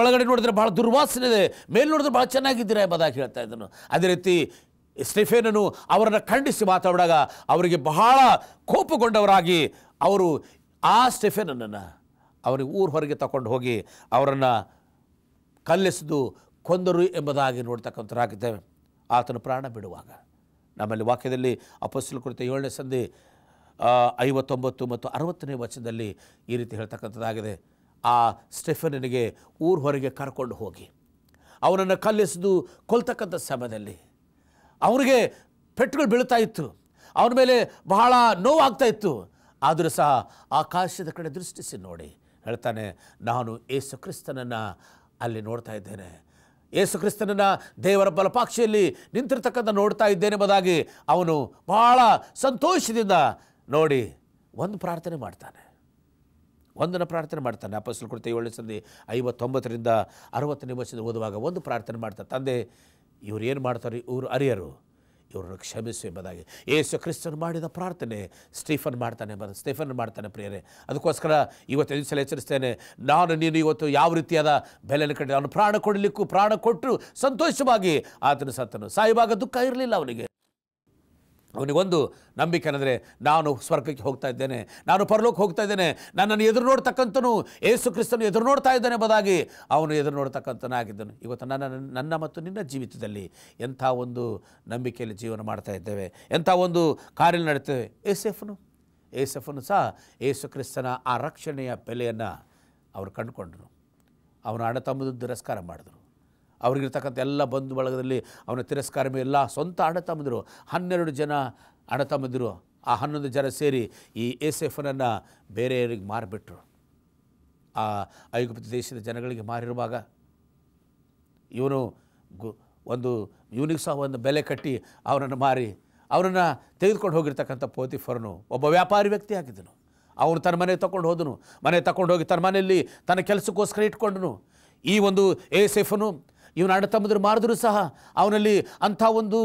ಒಳಗಡೆ ನೋಡಿದ್ರೆ ಭಾಳ ದುರ್ವಾಸನೆ ಇದೆ, ಮೇಲೆ ನೋಡಿದ್ರೆ ಭಾಳ ಚೆನ್ನಾಗಿದ್ದೀರಾ ಎಂಬುದಾಗಿ ಹೇಳ್ತಾ ಇದ್ದನು. ಅದೇ ರೀತಿ ಸ್ಟೆಫೆನನು ಅವರನ್ನು ಖಂಡಿಸಿ ಮಾತಾಡಿದಾಗ ಅವರಿಗೆ ಬಹಳ ಕೋಪಗೊಂಡವರಾಗಿ ಅವರು ಆ ಸ್ಟೆಫೆನನನ್ನು ಅವರಿಗೆ ಊರ ಹೊರಗೆ ತಗೊಂಡು ಹೋಗಿ ಅವರನ್ನು ಕಲ್ಲೆಸೆದು ಕೊಂದರು ಎಂಬುದಾಗಿ ನೋಡ್ತಕ್ಕಂಥರಾಗಿದ್ದೇವೆ. ಆತನು ಪ್ರಾಣ ಬಿಡುವಾಗ ನಮ್ಮಲ್ಲಿ ವಾಕ್ಯದಲ್ಲಿ ಅಪೊಸ್ತಲರ ಕುರಿತ 7ನೇ ಸಂಧಿ 59 ಮತ್ತು 60ನೇ ವಚನದಲ್ಲಿ ಈ ರೀತಿ ಹೇಳ್ತಕ್ಕಂಥದ್ದಾಗಿದೆ. ಆ ಸ್ಟೆಫೆನನಿಗೆ ಊರ ಹೊರಗೆ ಕರ್ಕೊಂಡು ಹೋಗಿ ಅವನನ್ನು ಕಲ್ಲೆಸೆದು ಕೊಲ್ತಕ್ಕಂಥ ಸಮಯದಲ್ಲಿ ಅವನಿಗೆ ಪೆಟ್ಟುಗಳು ಬೀಳ್ತಾ ಇತ್ತು, ಅವನ ಮೇಲೆ ಬಹಳ ನೋವಾಗ್ತಾ ಇತ್ತು. ಆದರೂ ಸಹ ಆಕಾಶದ ಕಡೆ ದೃಷ್ಟಿಸಿ ನೋಡಿ ಹೇಳ್ತಾನೆ, ನಾನು ಯೇಸು ಕ್ರಿಸ್ತನನ್ನು ಅಲ್ಲಿ ನೋಡ್ತಾ ಇದ್ದೇನೆ, ಯೇಸು ಕ್ರಿಸ್ತನನ್ನು ದೇವರ ಬಲಪಾಕ್ಷಿಯಲ್ಲಿ ನಿಂತಿರ್ತಕ್ಕಂಥ ನೋಡ್ತಾ ಇದ್ದೇನೆ ಎಂಬುದಾಗಿ ಅವನು ಬಹಳ ಸಂತೋಷದಿಂದ ನೋಡಿ ಒಂದು ಪ್ರಾರ್ಥನೆ ಮಾಡ್ತಾನೆ. ಅಪೊಸ್ತಲರ ಕುರಿತ 7ನೇ ಸಂಧಿ 59ರಿಂದ 60ನೇ ವಚನ ಓದುವಾಗ ಒಂದು ಪ್ರಾರ್ಥನೆ ಮಾಡ್ತಾರೆ. ತಂದೆ, ಇವ್ರು ಏನು ಮಾಡ್ತಾರೆ, ಇವರು ಅರಿಯರು, ಇವ್ರನ್ನ ಕ್ಷಮಿಸು ಎಂಬುದಾಗಿ ಯೇಸು ಕ್ರಿಸ್ತನು ಮಾಡಿದ ಪ್ರಾರ್ಥನೆ ಸ್ಟೀಫನ್ ಮಾಡ್ತಾನೆ ಪ್ರಿಯರೇ. ಅದಕ್ಕೋಸ್ಕರ ಇವತ್ತು ಈ ಸಲ ಎಚ್ಚರಿಸ್ತೇನೆ, ನೀನು ಇವತ್ತು ಯಾವ ರೀತಿಯಾದ ಬೆಲೆಯನ್ನು ಕಟ್ಟಿ ಅವನು ಪ್ರಾಣ ಕೊಟ್ಟು ಸಂತೋಷವಾಗಿ ಆತನು ಸತ್ತನು. ಸಾಯುವಾಗ ದುಃಖ ಇರಲಿಲ್ಲ ಅವನಿಗೊಂದು ನಂಬಿಕೆ ಅಂದರೆ ನಾನು ಸ್ವರ್ಗಕ್ಕೆ ಹೋಗ್ತಾ ಇದ್ದೇನೆ, ನಾನು ಪರಲೋಕ ಹೋಗ್ತಾ ಇದ್ದೇನೆ, ನನ್ನನ್ನು ಎದುರು ನೋಡ್ತಕ್ಕಂಥನು ಯೇಸು ಕ್ರಿಸ್ತನು ಎದುರು ನೋಡ್ತಾ ಇದ್ದಾನೆ ಎಂಬುದಾಗಿ ಅವನು ಎದುರು ನೋಡ್ತಕ್ಕಂಥನಾಗಿದ್ದನು. ಇವತ್ತು ನನ್ನ ಮತ್ತು ನಿನ್ನ ಜೀವಿತದಲ್ಲಿ ಎಂಥ ಒಂದು ನಂಬಿಕೆಯಲ್ಲಿ ಜೀವನ ಮಾಡ್ತಾ ಇದ್ದೇವೆ, ಎಂಥ ಒಂದು ಕಾರ್ಯ ನಡೀತೇವೆ. ಏಸೆಫನು ಸಹ ಯೇಸು ಕ್ರಿಸ್ತನ ಆ ರಕ್ಷಣೆಯ ಬೆಲೆಯನ್ನು ಅವರು ಕಂಡುಕೊಂಡರು. ಅವನ ಅಣ್ಣ ತಮ್ಮದು ತಿರಸ್ಕಾರ ಮಾಡಿದ್ರು. ಅವ್ರಿಗಿರ್ತಕ್ಕಂಥ ಎಲ್ಲ ಬಂಧು ಬಳಗದಲ್ಲಿ ಅವನ ತಿರಸ್ಕಾರ ಮೇಲೆ ಎಲ್ಲ ಸ್ವಂತ ಅಣ್ಣ ತಮ್ಮಂದಿರು 12 ಜನ ಅಣ್ಣ ತಮ್ಮಂದಿರು, ಆ 11 ಜನ ಸೇರಿ ಈ ಏಸೆಫನನ್ನು ಬೇರೆಯವರಿಗೆ ಮಾರಿಬಿಟ್ರು. ಆ ಐಗುಪ್ತ ದೇಶದ ಜನಗಳಿಗೆ ಮಾರಿರುವಾಗ ಇವನಿಗೆ ಸಹ ಒಂದು ಬೆಲೆ ಕಟ್ಟಿ ಅವನನ್ನು ಮಾರಿ ಅವನನ್ನು ತೆಗೆದುಕೊಂಡು ಹೋಗಿರ್ತಕ್ಕಂಥ ಪೋತಿಫರನು ಒಬ್ಬ ವ್ಯಾಪಾರಿ ವ್ಯಕ್ತಿ ಆಗಿದ್ದನು. ಅವನು ತನ್ನ ಮನೆಗೆ ತಗೊಂಡು ಹೋಗಿ ತನ್ನ ಮನೆಯಲ್ಲಿ ತನ್ನ ಕೆಲಸಕ್ಕೋಸ್ಕರ ಇಟ್ಕೊಂಡನು. ಈ ಒಂದು ಏಸೆಫನು ಇವನ ಅಣ್ಣ ತಮ್ಮಂದಿರು ಮಾರಿದ್ರು ಸಹ ಅವನಲ್ಲಿ ಅಂಥ ಒಂದು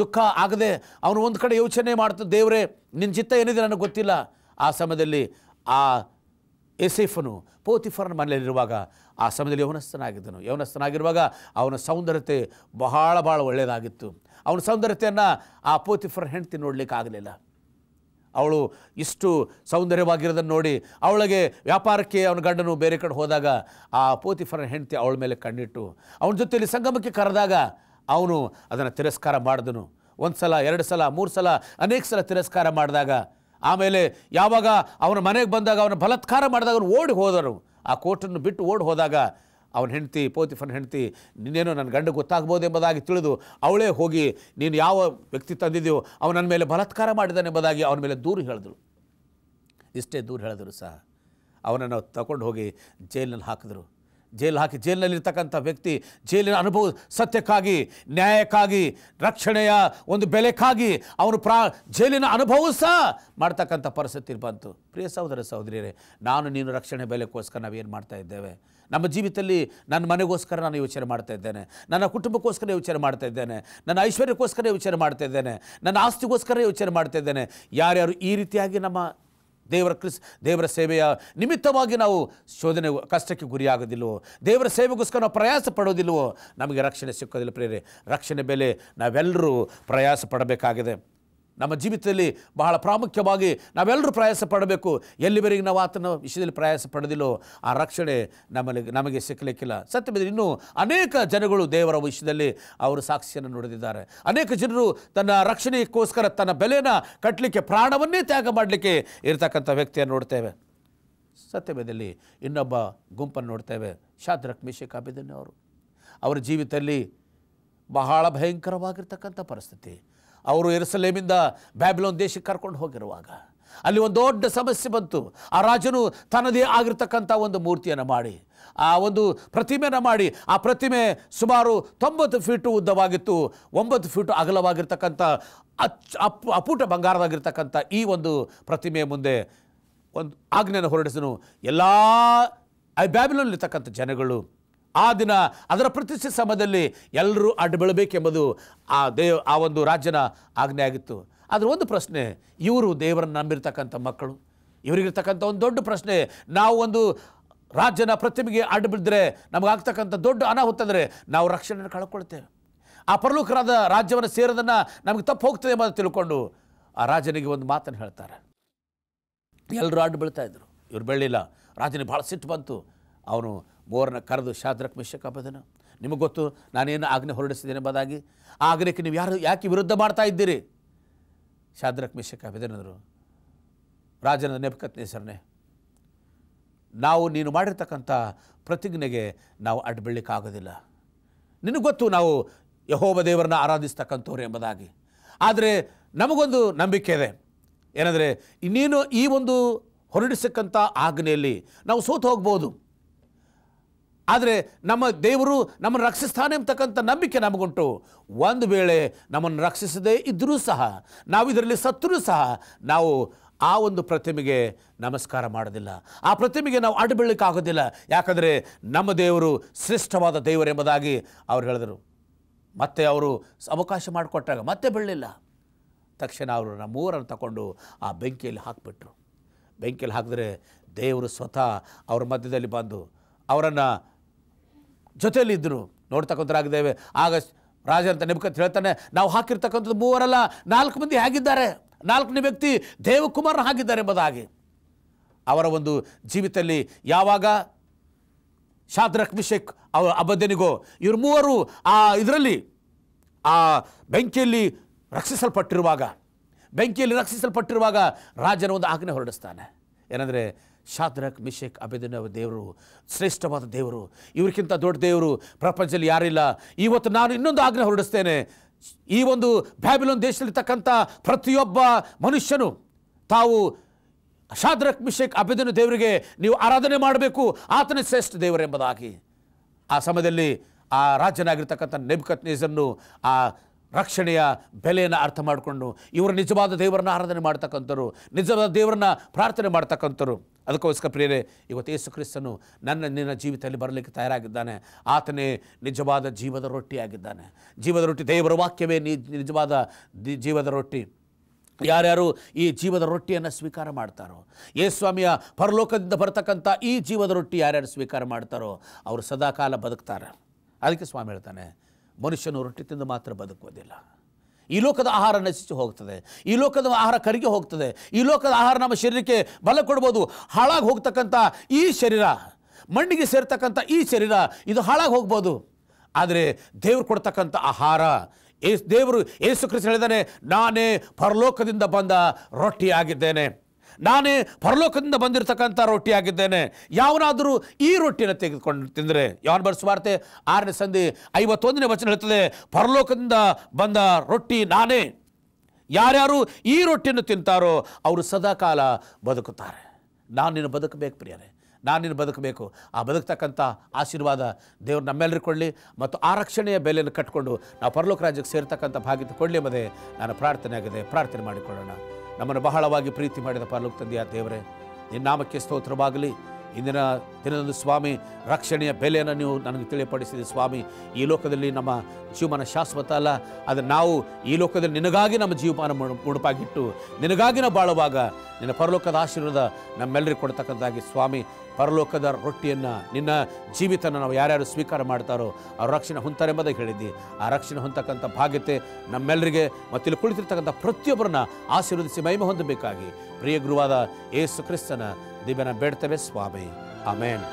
ದುಃಖ ಆಗದೆ ಅವನು ಒಂದು ಕಡೆ ಯೋಚನೆ ಮಾಡ್ತಾ, ದೇವರೇ ನಿನ್ನ ಚಿತ್ತ ಏನಿದೆ ನನಗೆ ಗೊತ್ತಿಲ್ಲ. ಆ ಸಮಯದಲ್ಲಿ ಆ ಏಸೆಫನು ಪೋತಿಫರನ ಮನೆಯಲ್ಲಿರುವಾಗ ಆ ಸಮಯದಲ್ಲಿ ಯೌವನಸ್ಥನಾಗಿರುವಾಗ ಅವನ ಸೌಂದರ್ಯತೆ ಬಹಳ ಒಳ್ಳೆಯದಾಗಿತ್ತು. ಅವನ ಸೌಂದರ್ಯತೆಯನ್ನು ಆ ಪೋತಿಫರನ ಹೆಂಡತಿ ನೋಡಲಿಕ್ಕೆ ಆಗಲಿಲ್ಲ. ಅವಳು ಇಷ್ಟು ಸೌಂದರ್ಯವಾಗಿರೋದನ್ನು ನೋಡಿ ಅವಳಿಗೆ ವ್ಯಾಪಾರಕ್ಕೆ ಅವನ ಗಂಡನು ಬೇರೆ ಕಡೆ ಹೋದಾಗ ಆ ಪೋತಿಫರನ ಹೆಂಡತಿ ಅವಳ ಮೇಲೆ ಕಣ್ಣಿಟ್ಟು ಅವನ ಜೊತೆಯಲ್ಲಿ ಸಂಗಮಕ್ಕೆ ಕರೆದಾಗ ಅವನು ಅದನ್ನು ತಿರಸ್ಕಾರ ಮಾಡಿದನು. 1 ಸಲ 2 ಸಲ 3 ಸಲ ಅನೇಕ ಸಲ ತಿರಸ್ಕಾರ ಮಾಡಿದಾಗ ಆಮೇಲೆ ಯಾವಾಗ ಅವನ ಮನೆಗೆ ಬಂದಾಗ ಅವನ ಬಲಾತ್ಕಾರ ಮಾಡಿದಾಗ ಅವನು ಓಡಿ ಹೋದರು. ಆ ಕೋರ್ಟನ್ನು ಬಿಟ್ಟು ಓಡಿ ಹೋದಾಗ ಅವನ ಹೆಂಡತಿ ಪೋತಿಫರನ ಹೆಂಡತಿ, ನಿನ್ನೇನೋ ನನ್ನ ಗಂಡ ಗೊತ್ತಾಗ್ಬೋದು ಎಂಬುದಾಗಿ ತಿಳಿದು ಅವಳೇ ಹೋಗಿ ನೀನು ಯಾವ ವ್ಯಕ್ತಿ ತಂದಿದೆಯೋ ಅವನು ನನ್ನ ಮೇಲೆ ಬಲಾತ್ಕಾರ ಮಾಡಿದ್ದಾನೆ ಎಂಬುದಾಗಿ ಅವನ ಮೇಲೆ ದೂರು ಹೇಳಿದ್ರು. ಇಷ್ಟೇ ದೂರು ಹೇಳಿದ್ರು ಸಹ ಅವನನ್ನು ತಗೊಂಡು ಹೋಗಿ ಜೈಲಿನಲ್ಲಿ ಹಾಕಿದ್ರು. ಜೈಲಿನಲ್ಲಿರ್ತಕ್ಕಂಥ ವ್ಯಕ್ತಿ ಜೈಲಿನ ಅನುಭವ ಸತ್ಯಕ್ಕಾಗಿ, ನ್ಯಾಯಕ್ಕಾಗಿ, ರಕ್ಷಣೆಯ ಒಂದು ಬೆಲೆಕ್ಕಾಗಿ ಅವನು ಜೈಲಿನ ಅನುಭವ ಸಹ ಮಾಡ್ತಕ್ಕಂಥ ಪರಿಸ್ಥಿತಿ ಬಂತು. ಪ್ರಿಯ ಸಹೋದರ ಸಹೋದರಿಯರೇ, ನೀನು ರಕ್ಷಣೆ ಬೆಲೆಗೋಸ್ಕರ ನಾವೇನು ಮಾಡ್ತಾ ಇದ್ದೇವೆ? ನಮ್ಮ ಜೀವಿತದಲ್ಲಿ ನನ್ನ ಮನೆಗೋಸ್ಕರ ನಾನು ಯೋಚನೆ ಮಾಡ್ತಾ ಇದ್ದೇನೆ, ನನ್ನ ಕುಟುಂಬಕ್ಕೋಸ್ಕರ ಯೋಚನೆ ಮಾಡ್ತಾ ಇದ್ದೇನೆ, ನನ್ನ ಐಶ್ವರ್ಯಕ್ಕೋಸ್ಕರ ಯೋಚನೆ ಮಾಡ್ತಾ ಇದ್ದೇನೆ, ನನ್ನ ಆಸ್ತಿಗೋಸ್ಕರ ಯೋಚನೆ ಮಾಡ್ತಾ ಇದ್ದೇನೆ. ಯಾರ್ಯಾರು ಈ ರೀತಿಯಾಗಿ ನಮ್ಮ ದೇವರ ಸೇವೆಯ ನಿಮಿತ್ತವಾಗಿ ನಾವು ಕಷ್ಟಕ್ಕೆ ಗುರಿಯಾಗೋದಿಲ್ವೋ, ದೇವರ ಸೇವೆಗೋಸ್ಕರ ನಾವು ಪ್ರಯಾಸ ಪಡೋದಿಲ್ವೋ, ನಮಗೆ ರಕ್ಷಣೆ ಸಿಕ್ಕೋದಿಲ್ಲ ಪ್ರಿಯರೇ. ರಕ್ಷಣೆ ಬೆಲೆ ನಾವೆಲ್ಲರೂ ಪ್ರಯಾಸ ಪಡಬೇಕಾಗಿದೆ. ನಮ್ಮ ಜೀವಿತದಲ್ಲಿ ಬಹಳ ಪ್ರಾಮುಖ್ಯವಾಗಿ ನಾವೆಲ್ಲರೂ ಪ್ರಯಾಸ ಪಡಬೇಕು. ಎಲ್ಲಿವರೆಗೆ ನಾವು ಆತನ ವಿಷಯದಲ್ಲಿ ಪ್ರಯಾಸ ಪಡೆದಿಲ್ಲೋ ಆ ರಕ್ಷಣೆ ನಮಗೆ ಸಿಕ್ಕಲಿಕ್ಕಿಲ್ಲ. ಸತ್ಯವೇದ ಇನ್ನೂ ಅನೇಕ ಜನಗಳು ದೇವರ ವಿಷಯದಲ್ಲಿ ಅವರು ಸಾಕ್ಷಿಯನ್ನು ನುಡಿದಿದ್ದಾರೆ. ಅನೇಕ ಜನರು ತನ್ನ ರಕ್ಷಣೆಗೋಸ್ಕರ ತನ್ನ ಬೆಲೆಯನ್ನು ಕಟ್ಟಲಿಕ್ಕೆ ಪ್ರಾಣವನ್ನೇ ತ್ಯಾಗ ಮಾಡಲಿಕ್ಕೆ ಇರತಕ್ಕಂಥ ವ್ಯಕ್ತಿಯನ್ನು ನೋಡ್ತೇವೆ. ಸತ್ಯವೇದದಲ್ಲಿ ಇನ್ನೊಬ್ಬ ಗುಂಪನ್ನು ನೋಡ್ತೇವೆ, ಶಾದ್ರಕ್ ಮೇಷಕ್ ಅಬೇದ್ನೆಗೋ ಅವರ ಜೀವಿತದಲ್ಲಿ ಬಹಳ ಭಯಂಕರವಾಗಿರ್ತಕ್ಕಂಥ ಪರಿಸ್ಥಿತಿ. ಅವರು ಯೆರೂಸಲೇಮಿಂದ ಬ್ಯಾಬಿಲೋನ್ ದೇಶಕ್ಕೆ ಕರ್ಕೊಂಡು ಹೋಗಿರುವಾಗ ಅಲ್ಲಿ ಒಂದು ದೊಡ್ಡ ಸಮಸ್ಯೆ ಬಂತು. ಆ ರಾಜನು ತನ್ನದೇ ಆಗಿರ್ತಕ್ಕಂಥ ಒಂದು ಮೂರ್ತಿಯನ್ನು ಮಾಡಿ, ಆ ಒಂದು ಪ್ರತಿಮೆಯನ್ನು ಮಾಡಿ, ಆ ಪ್ರತಿಮೆ ಸುಮಾರು 90 ಫೀಟು ಉದ್ದವಾಗಿತ್ತು, 9 ಫೀಟು ಅಗಲವಾಗಿರ್ತಕ್ಕಂಥ ಅಪೂಟ ಬಂಗಾರವಾಗಿರ್ತಕ್ಕಂಥ ಈ ಒಂದು ಪ್ರತಿಮೆಯ ಮುಂದೆ ಒಂದು ಆಜ್ಞೆಯನ್ನು ಹೊರಡಿಸನು. ಎಲ್ಲ ಬ್ಯಾಬಿಲೋನ್ನಲ್ಲಿರ್ತಕ್ಕಂಥ ಜನಗಳು ಆ ದಿನ ಅದರ ಪ್ರತಿಷ್ಠೆ ಸಮಯದಲ್ಲಿ ಎಲ್ಲರೂ ಅಡ್ಡ ಬೀಳಬೇಕೆಂಬುದು ಆ ಒಂದು ರಾಜ್ಯನ ಆಜ್ಞೆ ಆಗಿತ್ತು. ಆದರೆ ಒಂದು ಪ್ರಶ್ನೆ, ಇವರು ದೇವರನ್ನು ನಂಬಿರ್ತಕ್ಕಂಥ ಮಕ್ಕಳು, ಇವರಿಗಿರ್ತಕ್ಕಂಥ ಒಂದು ದೊಡ್ಡ ಪ್ರಶ್ನೆ, ನಾವು ಒಂದು ರಾಜ್ಯನ ಪ್ರತಿಮೆಗೆ ಅಡ್ಡು ಬಿದ್ದರೆ ನಮಗಾಗ್ತಕ್ಕಂಥ ದೊಡ್ಡ ಅನಾಹುತ ಅಂದರೆ ನಾವು ರಕ್ಷಣೆಯನ್ನು ಕಳ್ಕೊಳ್ತೇವೆ. ಆ ಪರಲೋಕರಾದ ರಾಜ್ಯವನ್ನು ಸೇರೋದನ್ನು ನಮಗೆ ತಪ್ಪು ಹೋಗ್ತದೆ ಎಂಬುದು ತಿಳ್ಕೊಂಡು ಆ ರಾಜನಿಗೆ ಒಂದು ಮಾತನ್ನು ಹೇಳ್ತಾರೆ. ಎಲ್ಲರೂ ಅಡ್ಡು ಬೀಳ್ತಾ ಇದ್ರು, ಇವ್ರು ಬೆಳ್ಳಿಲ್ಲ. ರಾಜನಿಗೆ ಭಾಳ ಸಿಟ್ಟು ಬಂತು. ಅವನು ಮೂವರನ್ನ ಕರೆದು, ಶಾದ್ರಕ್ ಮೆಷಕ್ ಅಬೇದೆನಗೋ, ನಿಮಗೆ ಗೊತ್ತು ನಾನೇನು ಆಜ್ಞೆ ಹೊರಡಿಸಿದ್ದೇನೆ ಎಂಬುದಾಗಿ. ಆ ಆಜ್ಞೆಗೆ ನೀವು ಯಾಕೆ ವಿರುದ್ಧ ಮಾಡ್ತಾ ಇದ್ದೀರಿ? ಶಾದ್ರಕ್ ಮೆಷಕ್ ಅಬೇದೆನಗರು, ರಾಜನ ನೆಬೂಕದ್ನೆಚ್ಚರನೇ, ನಾವು ನೀನು ಮಾಡಿರ್ತಕ್ಕಂಥ ಪ್ರತಿಜ್ಞೆಗೆ ನಾವು ಅಡ್ಡು ಬೀಳಲಿಕ್ಕಾಗೋದಿಲ್ಲ. ನಿನಗೆ ಗೊತ್ತು ನಾವು ಯೆಹೋವ ದೇವರನ್ನ ಆರಾಧಿಸ್ತಕ್ಕಂಥವ್ರು ಎಂಬುದಾಗಿ. ಆದರೆ ನಮಗೊಂದು ನಂಬಿಕೆ ಇದೆ, ಏನಂದರೆ ನೀನು ಈ ಒಂದು ಹೊರಡಿಸಕ್ಕಂಥ ಆಜ್ಞೆಯಲ್ಲಿ ನಾವು ಸೋತು ಹೋಗ್ಬೋದು, ಆದರೆ ನಮ್ಮ ದೇವರು ನಮ್ಮನ್ನು ರಕ್ಷಿಸ್ತಾನೆ ಅಂತಕ್ಕಂಥ ನಂಬಿಕೆ ನಮಗುಂಟು. ಒಂದು ವೇಳೆ ನಮ್ಮನ್ನು ರಕ್ಷಿಸದೇ ಇದ್ದರೂ ಸಹ, ನಾವು ಇದರಲ್ಲಿ ಸತ್ತರೂ ಸಹ ನಾವು ಆ ಒಂದು ಪ್ರತಿಮೆಗೆ ನಮಸ್ಕಾರ ಮಾಡೋದಿಲ್ಲ, ಆ ಪ್ರತಿಮೆಗೆ ನಾವು ಅಡ್ಡು ಬೀಳಲಿಕ್ಕಾಗೋದಿಲ್ಲ. ಯಾಕಂದರೆ ನಮ್ಮ ದೇವರು ಶ್ರೇಷ್ಠವಾದ ದೇವರೆಂಬುದಾಗಿ ಅವ್ರು ಹೇಳಿದರು. ಮತ್ತೆ ಅವರು ಅವಕಾಶ ಮಾಡಿಕೊಟ್ಟಾಗ ಮತ್ತೆ ಬೀಳಲಿಲ್ಲ. ತಕ್ಷಣ ಅವರು ನಮ್ಮೂರನ್ನು ತಗೊಂಡು ಆ ಬೆಂಕಿಯಲ್ಲಿ ಹಾಕಿಬಿಟ್ರು. ಬೆಂಕಿಯಲ್ಲಿ ಹಾಕಿದ್ರೆ ದೇವರು ಸ್ವತಃ ಅವ್ರ ಮಧ್ಯದಲ್ಲಿ ಬಂದು ಅವರನ್ನು ಜೊತೆಯಲ್ಲಿದ್ದರು ನೋಡ್ತಕ್ಕಂಥರಾಗಿದ್ದೇವೆ. ಆಗ ರಾಜ ಅಂತ ನೆಬೂಕದ್ ಹೇಳ್ತಾನೆ, ನಾವು ಹಾಕಿರ್ತಕ್ಕಂಥದ್ದು 3 ಅಲ್ಲ 4 ಮಂದಿ ಆಗಿದ್ದಾರೆ, 4ನೇ ವ್ಯಕ್ತಿ ದೇವಕುಮಾರನ ಆಗಿದ್ದಾರೆ ಎಂಬುದಾಗಿ. ಅವರ ಒಂದು ಜೀವಿತದಲ್ಲಿ ಯಾವಾಗ ಶಾದ್ರಕ್ ಮೆಷಕ್ ಅಬೇದೆನಗೋ ಇವರು 3 ಆ ಇದರಲ್ಲಿ ಆ ಬೆಂಕಿಯಲ್ಲಿ ರಕ್ಷಿಸಲ್ಪಟ್ಟಿರುವಾಗ ರಾಜನ ಒಂದು ಆಜ್ಞೆ ಹೊರಡಿಸ್ತಾನೆ. ಏನಂದರೆ ಶಾದ್ರಕ್ ಮೆಷಕ್ ಅಬೇದೆನಗೋ ದೇವರು ಶ್ರೇಷ್ಠವಾದ ದೇವರು, ಇವ್ರಿಗಿಂತ ದೊಡ್ಡ ದೇವರು ಪ್ರಪಂಚದಲ್ಲಿ ಯಾರಿಲ್ಲ. ಇವತ್ತು ನಾನು ಇನ್ನೊಂದು ಆಜ್ಞೆ ಹೊರಡಿಸ್ತೇನೆ, ಈ ಒಂದು ಬ್ಯಾಬಿಲೋನ್ ದೇಶದಲ್ಲಿರ್ತಕ್ಕಂಥ ಪ್ರತಿಯೊಬ್ಬ ಮನುಷ್ಯನು ತಾವು ಶಾದ್ರಕ್ ಮೆಷಕ್ ಅಬೇದೆನಗೋ ದೇವರಿಗೆ ನೀವು ಆರಾಧನೆ ಮಾಡಬೇಕು, ಆತನೇ ಶ್ರೇಷ್ಠ ದೇವರೆಂಬುದಾಗಿ. ಆ ಸಮಯದಲ್ಲಿ ಆ ರಾಜನಾಗಿರ್ತಕ್ಕಂಥ ನೆಬೂಕದ್ನೆಚ್ಚರನು ಆ ರಕ್ಷಣೆಯ ಬೆಲೆಯನ್ನು ಅರ್ಥ ಮಾಡಿಕೊಂಡು ಇವರು ನಿಜವಾದ ದೇವರನ್ನ ಆರಾಧನೆ ಮಾಡ್ತಕ್ಕಂಥವ್ರು, ನಿಜವಾದ ದೇವರನ್ನ ಪ್ರಾರ್ಥನೆ ಮಾಡ್ತಕ್ಕಂಥವ್ರು. ಅದಕ್ಕೋಸ್ಕರ ಪ್ರಿಯರೇ, ಇವತ್ತು ಯೇಸು ಕ್ರಿಸ್ತನು ನಿನ್ನ ಜೀವಿತದಲ್ಲಿ ಬರಲಿಕ್ಕೆ ತಯಾರಾಗಿದ್ದಾನೆ. ಆತನೇ ನಿಜವಾದ ಜೀವದ ರೊಟ್ಟಿಯಾಗಿದ್ದಾನೆ. ಜೀವದ ರೊಟ್ಟಿ ದೇವರ ವಾಕ್ಯವೇ ನಿಜವಾದ ಜೀವದ ರೊಟ್ಟಿ. ಯಾರ್ಯಾರು ಈ ಜೀವದ ರೊಟ್ಟಿಯನ್ನು ಸ್ವೀಕಾರ ಮಾಡ್ತಾರೋ, ಯೇಸುಸ್ವಾಮಿಯ ಪರಲೋಕದಿಂದ ಬರ್ತಕ್ಕಂಥ ಈ ಜೀವದ ರೊಟ್ಟಿ ಯಾರ್ಯಾರು ಸ್ವೀಕಾರ ಮಾಡ್ತಾರೋ ಅವರು ಸದಾಕಾಲ ಬದುಕ್ತಾರೆ. ಅದಕ್ಕೆ ಸ್ವಾಮಿ ಹೇಳ್ತಾನೆ, ಮನುಷ್ಯನು ರೊಟ್ಟಿ ತಿಂದು ಮಾತ್ರ ಬದುಕುವುದಿಲ್ಲ. ಈ ಲೋಕದ ಆಹಾರ ನಶಿಸಿ ಹೋಗ್ತದೆ, ಈ ಲೋಕದ ಆಹಾರ ಕರಗಿ ಹೋಗ್ತದೆ, ಈ ಲೋಕದ ಆಹಾರ ನಮ್ಮ ಶರೀರಕ್ಕೆ ಬಲ ಕೊಡ್ಬೋದು. ಹಾಳಾಗಿ ಹೋಗ್ತಕ್ಕಂಥ ಈ ಶರೀರ, ಮಣ್ಣಿಗೆ ಸೇರ್ತಕ್ಕಂಥ ಈ ಶರೀರ ಇದು ಹಾಳಾಗಿ ಹೋಗ್ಬೋದು. ಆದರೆ ದೇವರು ಕೊಡ್ತಕ್ಕಂಥ ಆಹಾರ, ದೇವರು ಯೇಸು ಕ್ರಿಸ್ತ ಹೇಳಿದ್ದಾನೆ, ನಾನೇ ಪರಲೋಕದಿಂದ ಬಂದ ರೊಟ್ಟಿಯಾಗಿದ್ದೇನೆ, ನಾನೇ ಪರಲೋಕದಿಂದ ಬಂದಿರತಕ್ಕಂಥ ರೊಟ್ಟಿಯಾಗಿದ್ದೇನೆ. ಯಾವನಾದರೂ ಈ ರೊಟ್ಟಿಯನ್ನು ತೆಗೆದುಕೊಂಡು ತಿಂದರೆ, ಯೋಹಾನ ಬರೆದ ಸುವಾರ್ತೆ 6ನೇ ಸಂಧಿ 51ನೇ ವಚನ ಹೇಳ್ತದೆ, ಪರಲೋಕದಿಂದ ಬಂದ ರೊಟ್ಟಿ ನಾನೇ, ಯಾರ್ಯಾರು ಈ ರೊಟ್ಟಿಯನ್ನು ತಿಂತಾರೋ ಅವರು ಸದಾಕಾಲ ಬದುಕುತ್ತಾರೆ. ನಾನು ನೀನು ಬದುಕಬೇಕು ಪ್ರಿಯರೇ, ನಾನು ನೀನು ಬದುಕಬೇಕು. ಆ ಬದುಕ್ತಕ್ಕಂಥ ಆಶೀರ್ವಾದ ದೇವರು ನಮ್ಮೆಲ್ಲರಿಗೂ ಕೊಡಲಿ ಮತ್ತು ಆ ರಕ್ಷಣೆಯ ಬೆಲೆಯನ್ನು ಕಟ್ಟಿಕೊಂಡು ನಾವು ಪರಲೋಕ ರಾಜ್ಯಕ್ಕೆ ಸೇರ್ತಕ್ಕಂಥ ಭಾಗ್ಯತೆ ಕೊಡಲಿ ಎಂಬುದೇ ನನ್ನ ಪ್ರಾರ್ಥನೆ ಆಗಿದೆ. ಪ್ರಾರ್ಥನೆ ಮಾಡಿಕೊಳ್ಳೋಣ. ನಮ್ಮನ್ನು ಬಹಳವಾಗಿ ಪ್ರೀತಿ ಮಾಡಿದ ಪರಲೋಕ ತಂದೆಯ ದೇವರೇ, ನಿನ್ನ ನಾಮಕ್ಕೆ ಸ್ತೋತ್ರವಾಗಲಿ. ಇಂದಿನ ದಿನದಂದು ಸ್ವಾಮಿ ರಕ್ಷಣೆಯ ಬೆಲೆಯನ್ನು ನೀವು ನನಗೆ ತಿಳಿಯಪಡಿಸಿದೆ ಸ್ವಾಮಿ. ಈ ಲೋಕದಲ್ಲಿ ನಮ್ಮ ಜೀವಮಾನ ಶಾಶ್ವತ ಅಲ್ಲ, ಆದರೆ ನಾವು ಈ ಲೋಕದಲ್ಲಿ ನಿನಗಾಗಿ ನಮ್ಮ ಜೀವಮಾನ ಮುಡುಪಾಗಿಟ್ಟು ನಿನಗಾಗಿ ನಾವು ಬಾಳುವಾಗ ನಿನ್ನ ಪರಲೋಕದ ಆಶೀರ್ವಾದ ನಮ್ಮೆಲ್ಲರಿಗೂ ಕೊಡ್ತಕ್ಕಂಥದ್ದಾಗಿ ಸ್ವಾಮಿ. ಪರಲೋಕದ ರೊಟ್ಟಿಯನ್ನು, ನಿನ್ನ ಜೀವಿತನ ನಾವು ಯಾರ್ಯಾರು ಸ್ವೀಕಾರ ಮಾಡ್ತಾರೋ ಅವ್ರ ರಕ್ಷಣೆ ಹೊಂತಾರೆಂಬುದಾಗಿ ಹೇಳಿದ್ದಿ. ಆ ರಕ್ಷಣೆ ಹೊಂದತಕ್ಕಂಥ ಭಾಗ್ಯತೆ ನಮ್ಮೆಲ್ಲರಿಗೆ ಮತ್ತು ಇಲ್ಲಿ ಕುಳಿತಿರ್ತಕ್ಕಂಥ ಪ್ರತಿಯೊಬ್ಬರನ್ನ ಆಶೀರ್ವದಿಸಿ ಮಹಿಮೆ ಹೊಂದಬೇಕಾಗಿ ಪ್ರಿಯ ಗುರುವಾದ ಯೇಸು ಕ್ರಿಸ್ತನ ದಿವ್ಯನ ಬೇಡ್ತೇವೆ ಸ್ವಾಮಿ. ಆಮೇನ್.